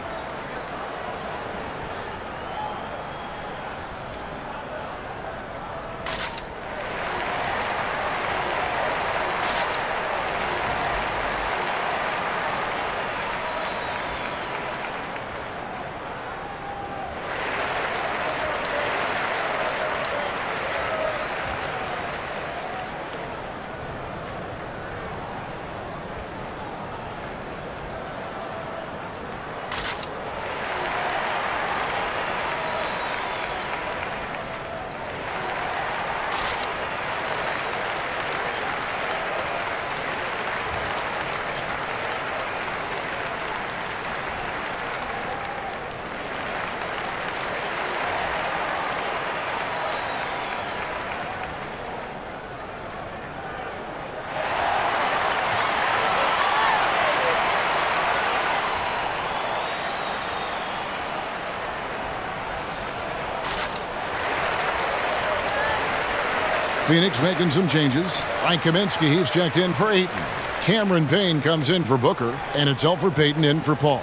Phoenix making some changes. Frank Kaminsky, he's checked in for Ayton. Cameron Payne comes in for Booker, and it's Elfrid Payton in for Paul.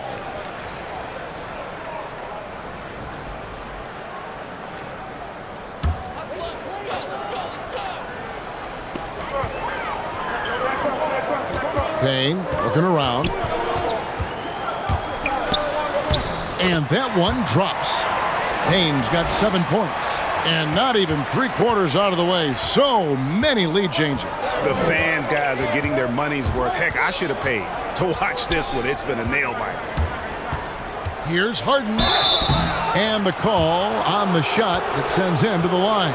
Payne looking around. And that one drops. Payne's got 7 points. And not even 3/4 out of the way. So many lead changes. The fans, guys, are getting their money's worth. Heck, I should have paid to watch this one. It's been a nail biter. Here's Harden. And the call on the shot that sends him to the line.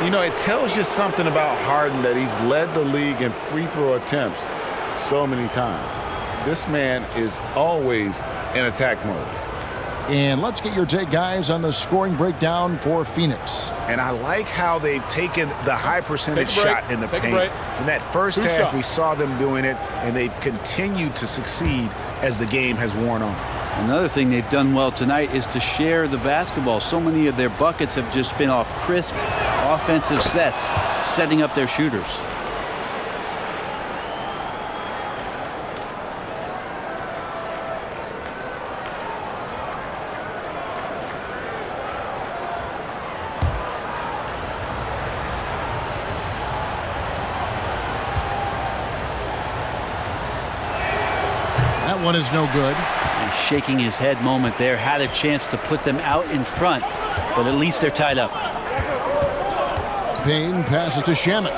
You know, it tells you something about Harden that he's led the league in free throw attempts so many times. This man is always in attack mode. And let's get your take, guys, on the scoring breakdown for Phoenix. And I like how they've taken the high percentage shot in the paint. In that first half, we saw them doing it, and they've continued to succeed as the game has worn on. Another thing they've done well tonight is to share the basketball. So many of their buckets have just been off crisp offensive sets, setting up their shooters. That one is no good. And shaking his head moment there. Had a chance to put them out in front, but at least they're tied up. Payne passes to Shamet.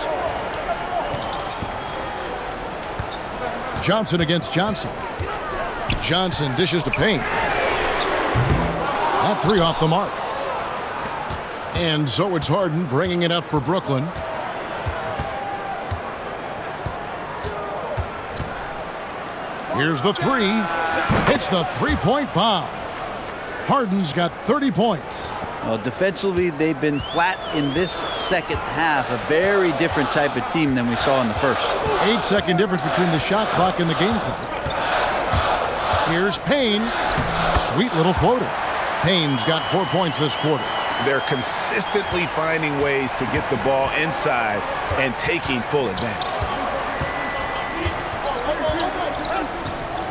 Johnson against Johnson. Johnson dishes to Payne. That three off the mark. And so it's Harden bringing it up for Brooklyn. Here's the three. It's the three-point bomb. Harden's got 30 points. Well, defensively, they've been flat in this second half. A very different type of team than we saw in the first. 8-second difference between the shot clock and the game clock. Here's Payne. Sweet little floater. Payne's got 4 points this quarter. They're consistently finding ways to get the ball inside and taking full advantage.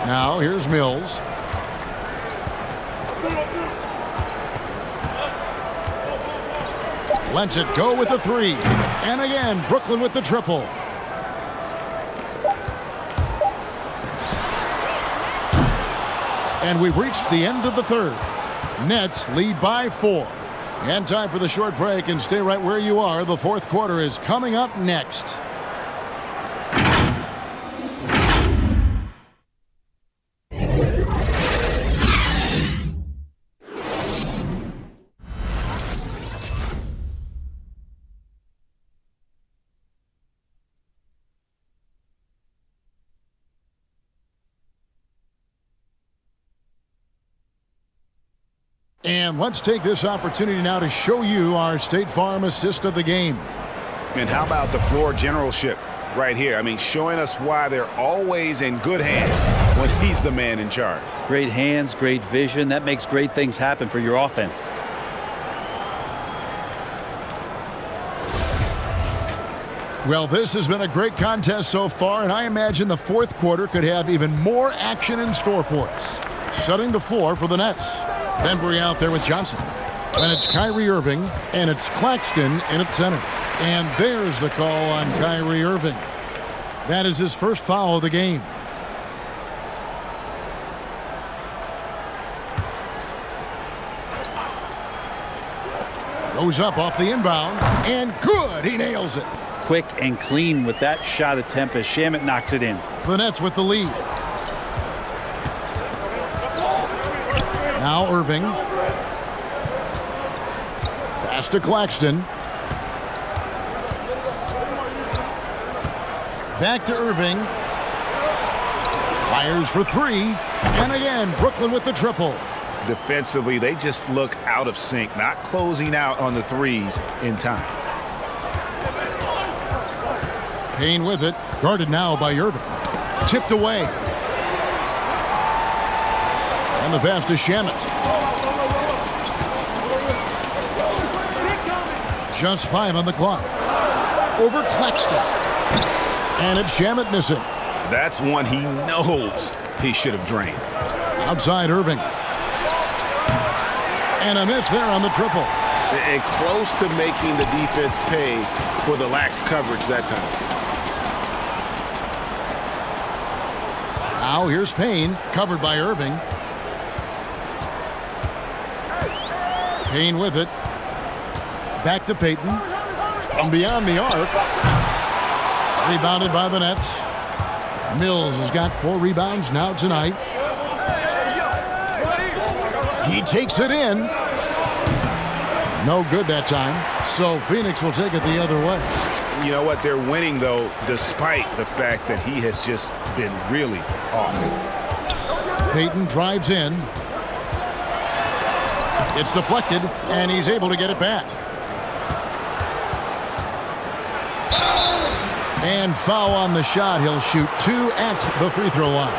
Now here's Mills. Lets it go with the three. And again, Brooklyn with the triple. And we've reached the end of the third. Nets lead by 4. And time for the short break, and stay right where you are. The fourth quarter is coming up next. And let's take this opportunity now to show you our State Farm assist of the game. And how about the floor generalship right here? I mean, showing us why they're always in good hands when he's the man in charge. Great hands, great vision. That makes great things happen for your offense. Well, this has been a great contest so far, and I imagine the fourth quarter could have even more action in store for us. Setting the floor for the Nets. Bembry out there with Johnson. And it's Kyrie Irving, and it's Claxton in at center. And there's the call on Kyrie Irving. That is his first foul of the game. Goes up off the inbound, and good, he nails it. Quick and clean with that shot attempt as Shamet knocks it in. The Nets with the lead. Now Irving. Pass to Claxton. Back to Irving. Fires for three. And again, Brooklyn with the triple. Defensively, they just look out of sync, not closing out on the threes in time. Payne with it. Guarded now by Irving. Tipped away. And the pass to Shamet. Just 5 on the clock. Over Claxton. And it's Shamet missing. That's one he knows he should have drained. Outside Irving. And a miss there on the triple. And close to making the defense pay for the lax coverage that time. Now here's Payne, covered by Irving. Payne with it. Back to Payton. From beyond the arc. Rebounded by the Nets. Mills has got 4 rebounds now tonight. He takes it in. No good that time. So Phoenix will take it the other way. You know what? They're winning, though, despite the fact that he has just been really awful. Payton drives in. It's deflected, and he's able to get it back. And foul on the shot. He'll shoot 2 at the free throw line.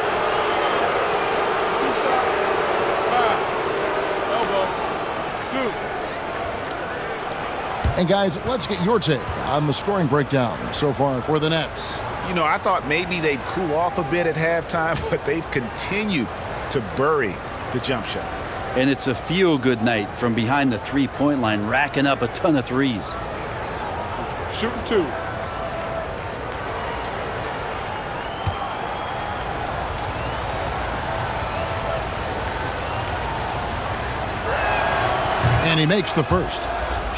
And guys, let's get your take on the scoring breakdown so far for the Nets. You know, I thought maybe they'd cool off a bit at halftime, but they've continued to bury the jump shots. And it's a feel-good night from behind the three-point line, racking up a ton of threes. Shooting 2. And he makes the first.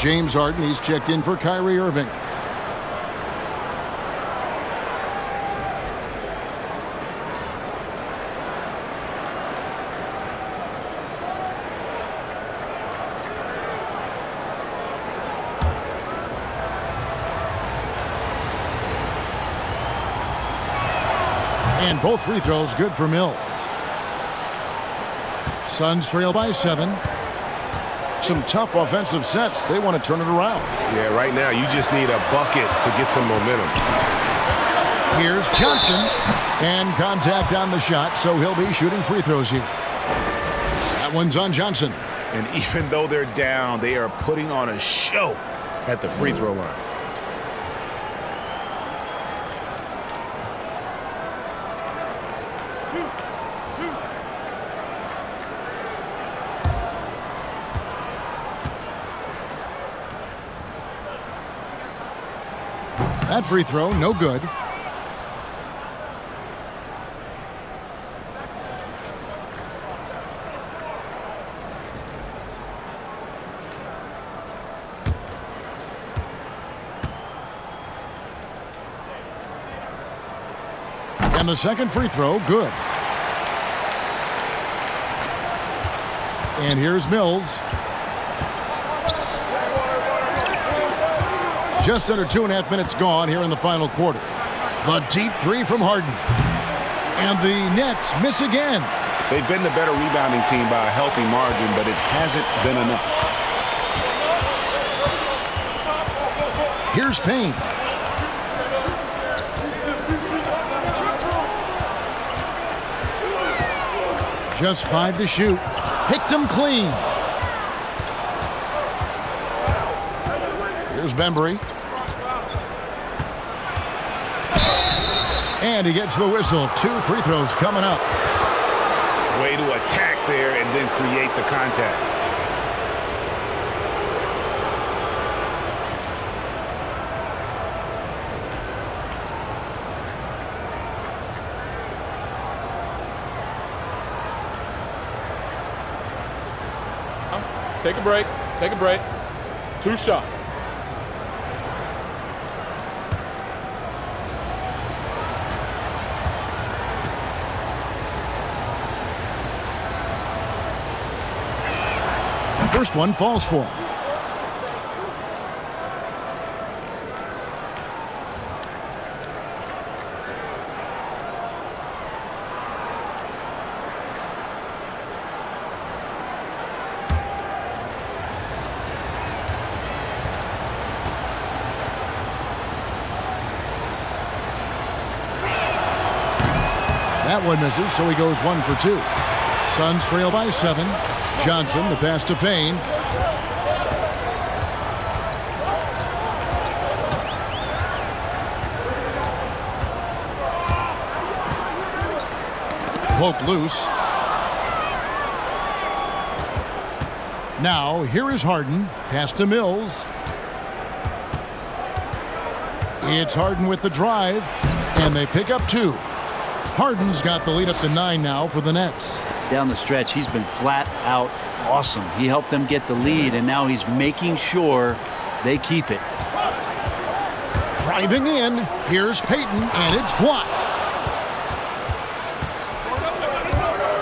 James Harden, he's checked in for Kyrie Irving. And both free throws good for Mills. Suns trail by 7. Some tough offensive sets. They want to turn it around. Yeah, right now you just need a bucket to get some momentum. Here's Johnson. And contact on the shot, so he'll be shooting free throws here. That one's on Johnson. And even though they're down, they are putting on a show at the free throw line. That free throw, no good. And the second free throw, good. And here's Mills. Just under 2.5 minutes gone here in the final quarter. The deep 3 from Harden. And the Nets miss again. They've been the better rebounding team by a healthy margin, but it hasn't been enough. Here's Payne. Just 5 to shoot. Picked him clean. Here's Bembry. And he gets the whistle. 2 free throws coming up. Way to attack there and then create the contact. Take a break. Take a break. 2 shots. First one falls for him. That one misses, so he goes 1 for 2. Suns trail by 7. Johnson, the pass to Payne. Poked loose. Now, here is Harden. Pass to Mills. It's Harden with the drive, and they pick up 2. Harden's got the lead up to 9 now for the Nets. Down the stretch, he's been flat out awesome. He helped them get the lead, and now he's making sure they keep it. Driving in, here's Payton, and it's blocked.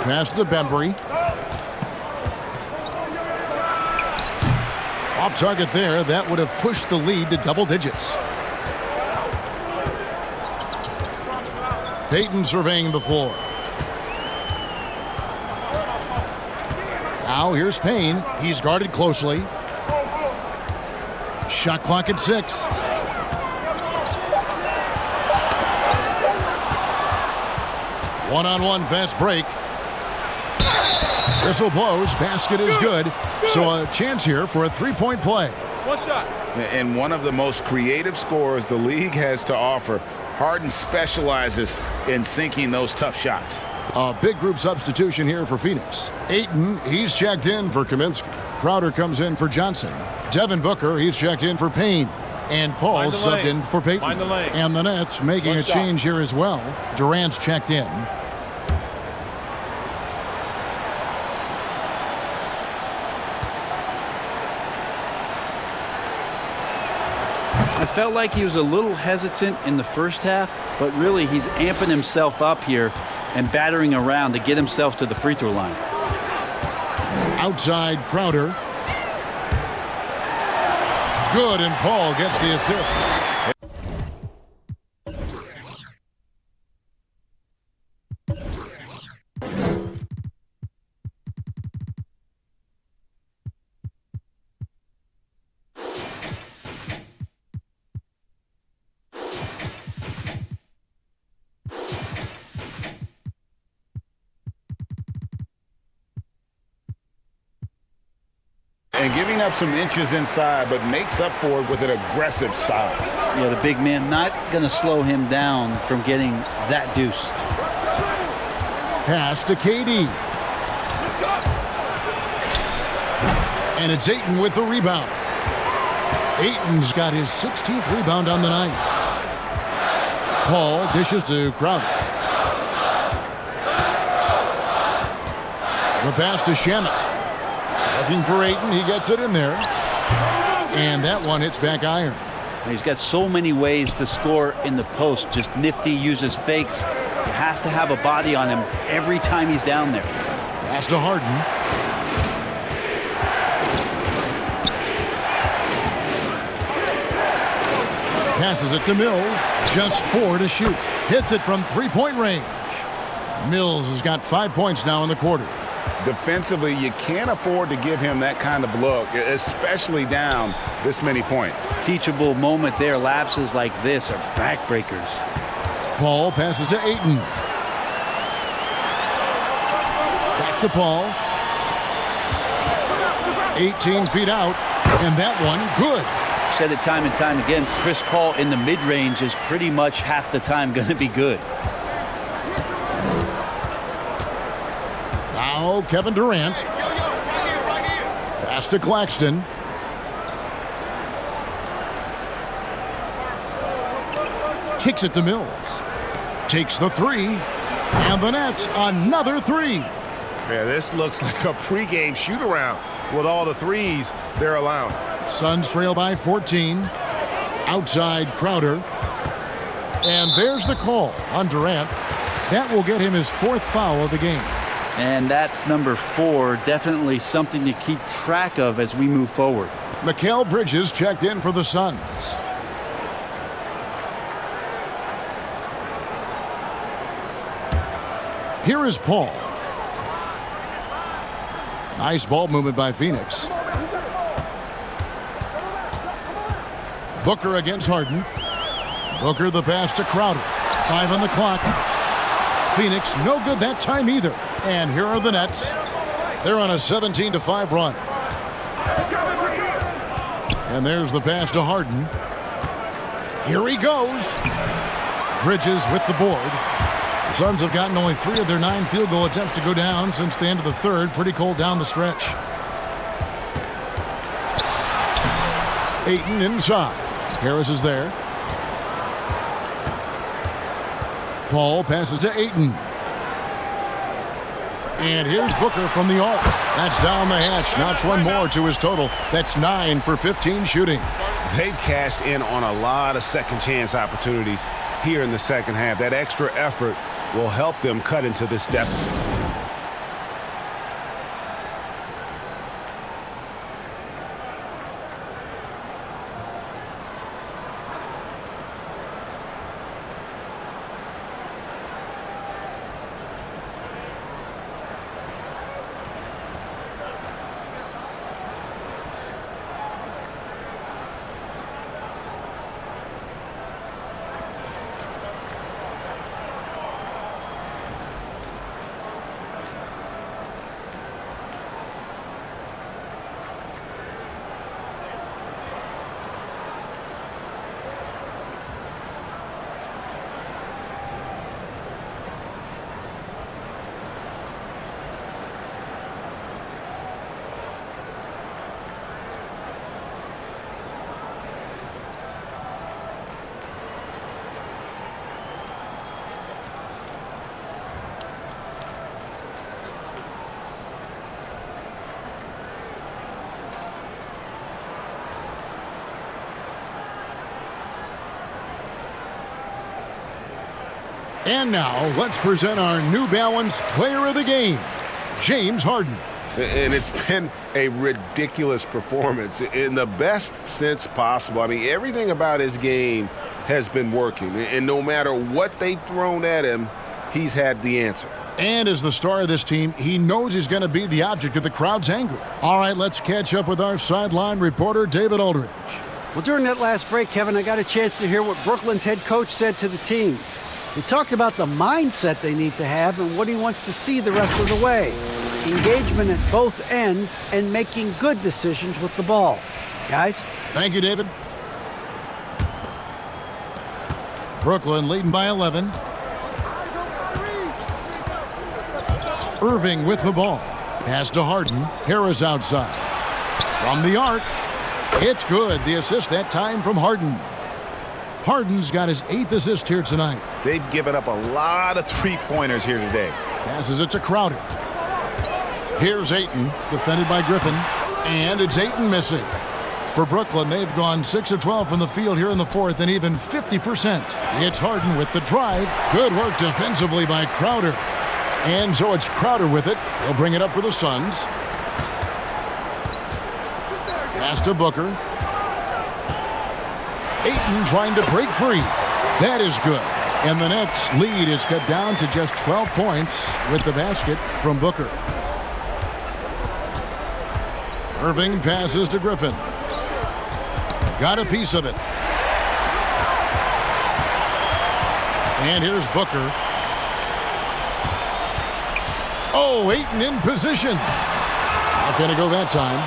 Pass to Bembry. Off target there, that would have pushed the lead to double digits. Payton surveying the floor. Now here's Payne. He's guarded closely. Shot clock at 6. One-on-one fast break. Whistle blows. Basket is good. So a chance here for a three-point play. One shot. And one of the most creative scorers the league has to offer. Harden specializes in sinking those tough shots. A big group substitution here for Phoenix. Ayton, he's checked in for Kaminsky. Crowder comes in for Johnson. Devin Booker, he's checked in for Payne. And Paul subbed in for Payton. And the Nets making a change here as well. Durant's checked in. I felt like he was a little hesitant in the first half, but really he's amping himself up here and battering around to get himself to the free throw line. Outside Crowder. Good, and Paul gets the assist. And giving up some inches inside, but makes up for it with an aggressive style. Yeah, the big man not going to slow him down from getting that deuce. Pass to KD. And it's Ayton with the rebound. Ayton's got his 16th rebound on the night. Paul dishes to Crowder. The pass to Shamet. Looking for Ayton, he gets it in there. And that one hits back iron. He's got so many ways to score in the post. Just nifty, uses fakes. You have to have a body on him every time he's down there. Pass to Harden. Passes it to Mills. Just 4 to shoot. Hits it from three-point range. Mills has got 5 points now in the quarter. Defensively, you can't afford to give him that kind of look, especially down this many points. Teachable moment there. Lapses like this are backbreakers. Paul passes to Ayton. Back to Paul. 18 feet out, and that one good. Said it time and time again, Chris Paul in the mid-range is pretty much half the time going to be good. Now Kevin Durant. Pass to Claxton. Kicks it to Mills. Takes the 3. And the Nets, another 3. Yeah, this looks like a pregame shoot-around with all the threes they're allowing. Suns trail by 14. Outside Crowder. And there's the call on Durant. That will get him his 4th foul of the game. And that's number 4. Definitely something to keep track of as we move forward. Mikal Bridges checked in for the Suns. Here is Paul. Nice ball movement by Phoenix. Booker against Harden. Booker the pass to Crowder. 5 on the clock. Phoenix no good that time either. And here are the Nets. They're on a 17-5 run. And there's the pass to Harden. Here he goes. Bridges with the board. Suns have gotten only 3 of their 9 field goal attempts to go down since the end of the third. Pretty cold down the stretch. Ayton inside. Harris is there. Paul passes to Ayton. And here's Booker from the arc. That's down the hatch. Notch one more to his total. That's 9 for 15 shooting. They've cashed in on a lot of second chance opportunities here in the second half. That extra effort will help them cut into this deficit. And now, let's present our New Balance Player of the Game, James Harden. And it's been a ridiculous performance in the best sense possible. I mean, everything about his game has been working. And no matter what they've thrown at him, he's had the answer. And as the star of this team, he knows he's going to be the object of the crowd's anger. All right, let's catch up with our sideline reporter, David Aldridge. Well, during that last break, Kevin, I got a chance to hear what Brooklyn's head coach said to the team. He talked about the mindset they need to have and what he wants to see the rest of the way. Engagement at both ends and making good decisions with the ball. Guys? Thank you, David. Brooklyn leading by 11. Irving with the ball. Pass to Harden. Harris outside. From the arc. It's good. The assist that time from Harden. Harden's got his 8th assist here tonight. They've given up a lot of three-pointers here today. Passes it to Crowder. Here's Ayton, defended by Griffin. And it's Ayton missing. For Brooklyn, they've gone 6 of 12 from the field here in the fourth and even 50%. It's Harden with the drive. Good work defensively by Crowder. And so it's Crowder with it. He'll bring it up for the Suns. Pass to Booker. Ayton trying to break free. That is good. And the Nets' lead is cut down to just 12 points with the basket from Booker. Irving passes to Griffin. Got a piece of it. And here's Booker. Oh, Ayton in position. Not going to go that time.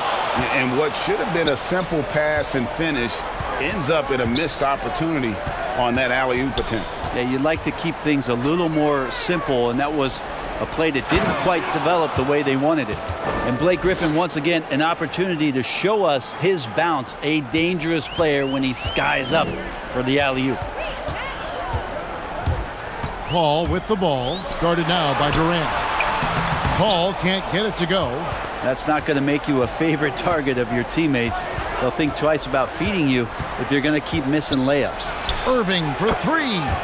And what should have been a simple pass and finish ends up in a missed opportunity on that alley-oop attempt. Yeah, you'd like to keep things a little more simple, and that was a play that didn't quite develop the way they wanted it. And Blake Griffin, once again, an opportunity to show us his bounce, a dangerous player when he skies up for the alley-oop. Paul with the ball, guarded now by Durant. Paul can't get it to go. That's not going to make you a favorite target of your teammates. They'll think twice about feeding you if you're going to keep missing layups. Irving for 3.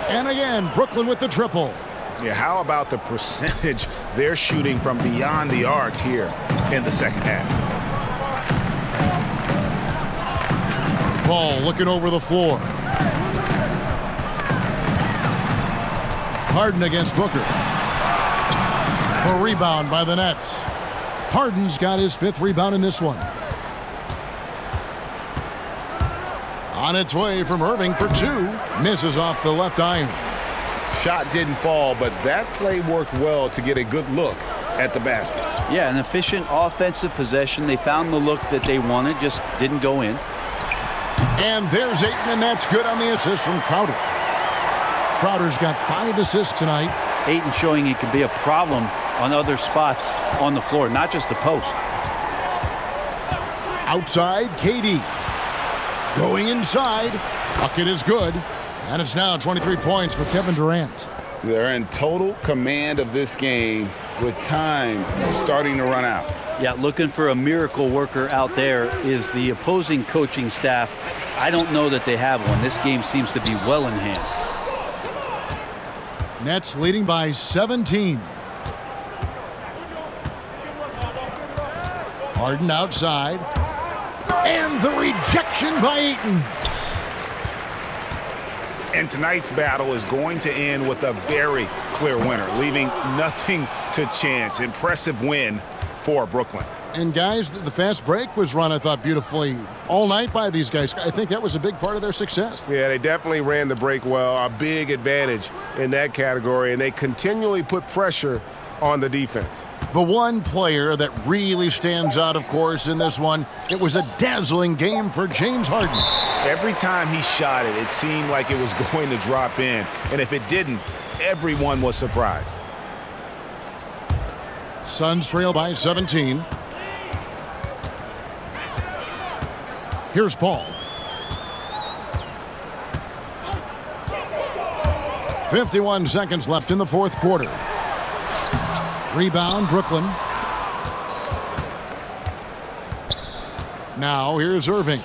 And again, Brooklyn with the triple. Yeah, how about the percentage they're shooting from beyond the arc here in the second half? Paul looking over the floor. Harden against Booker. A rebound by the Nets. Harden's got his 5th rebound in this one. On its way from Irving for 2. Misses off the left iron. Shot didn't fall, but that play worked well to get a good look at the basket. Yeah, an efficient offensive possession. They found the look that they wanted, just didn't go in. And there's Ayton, and that's good on the assist from Crowder. Crowder's got 5 assists tonight. Ayton showing he can be a problem on other spots on the floor, not just the post. Outside, KD. Going inside. Bucket is good. And it's now 23 points for Kevin Durant. They're in total command of this game with time starting to run out. Yeah, looking for a miracle worker out there is the opposing coaching staff. I don't know that they have one. This game seems to be well in hand. Nets leading by 17. Harden outside. And the rejection by Ayton. And tonight's battle is going to end with a very clear winner, leaving nothing to chance. Impressive win for Brooklyn. And guys, the fast break was run, I thought, beautifully all night by these guys. I think that was a big part of their success. Yeah, they definitely ran the break well. A big advantage in that category, and they continually put pressure on the defense. The one player that really stands out, of course, in this one, it was a dazzling game for James Harden. Every time he shot it, it seemed like it was going to drop in. And if it didn't, everyone was surprised. Suns trail by 17. Here's Paul. 51 seconds left in the fourth quarter. Rebound, Brooklyn. Now here's Irving.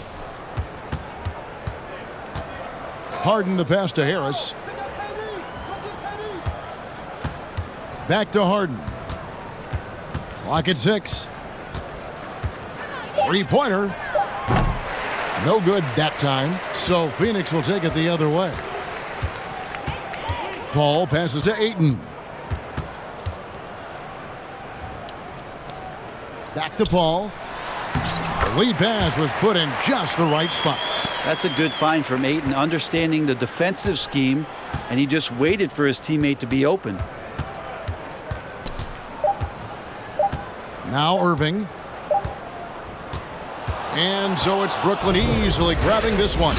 Harden the pass to Harris. Back to Harden. Clock at 6. Three-pointer. No good that time, so Phoenix will take it the other way. Paul passes to Ayton. Back to Paul. The lead pass was put in just the right spot. That's a good find from Ayton, understanding the defensive scheme, and he just waited for his teammate to be open. Now Irving. And so it's Brooklyn easily grabbing this one.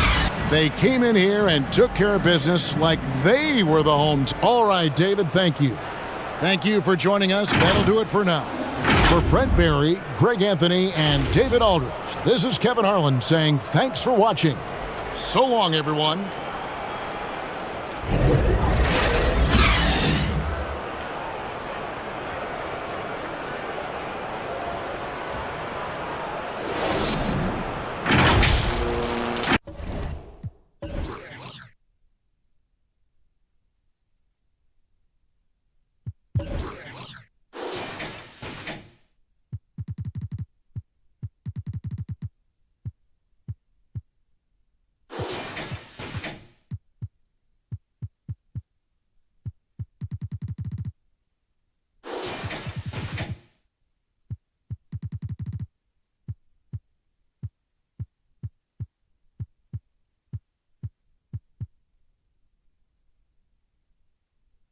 They came in here and took care of business like they were the home team. All right, David, thank you. Thank you for joining us. That'll do it for now. For Brent Barry, Greg Anthony, and David Aldridge, this is Kevin Harlan saying thanks for watching. So long, everyone.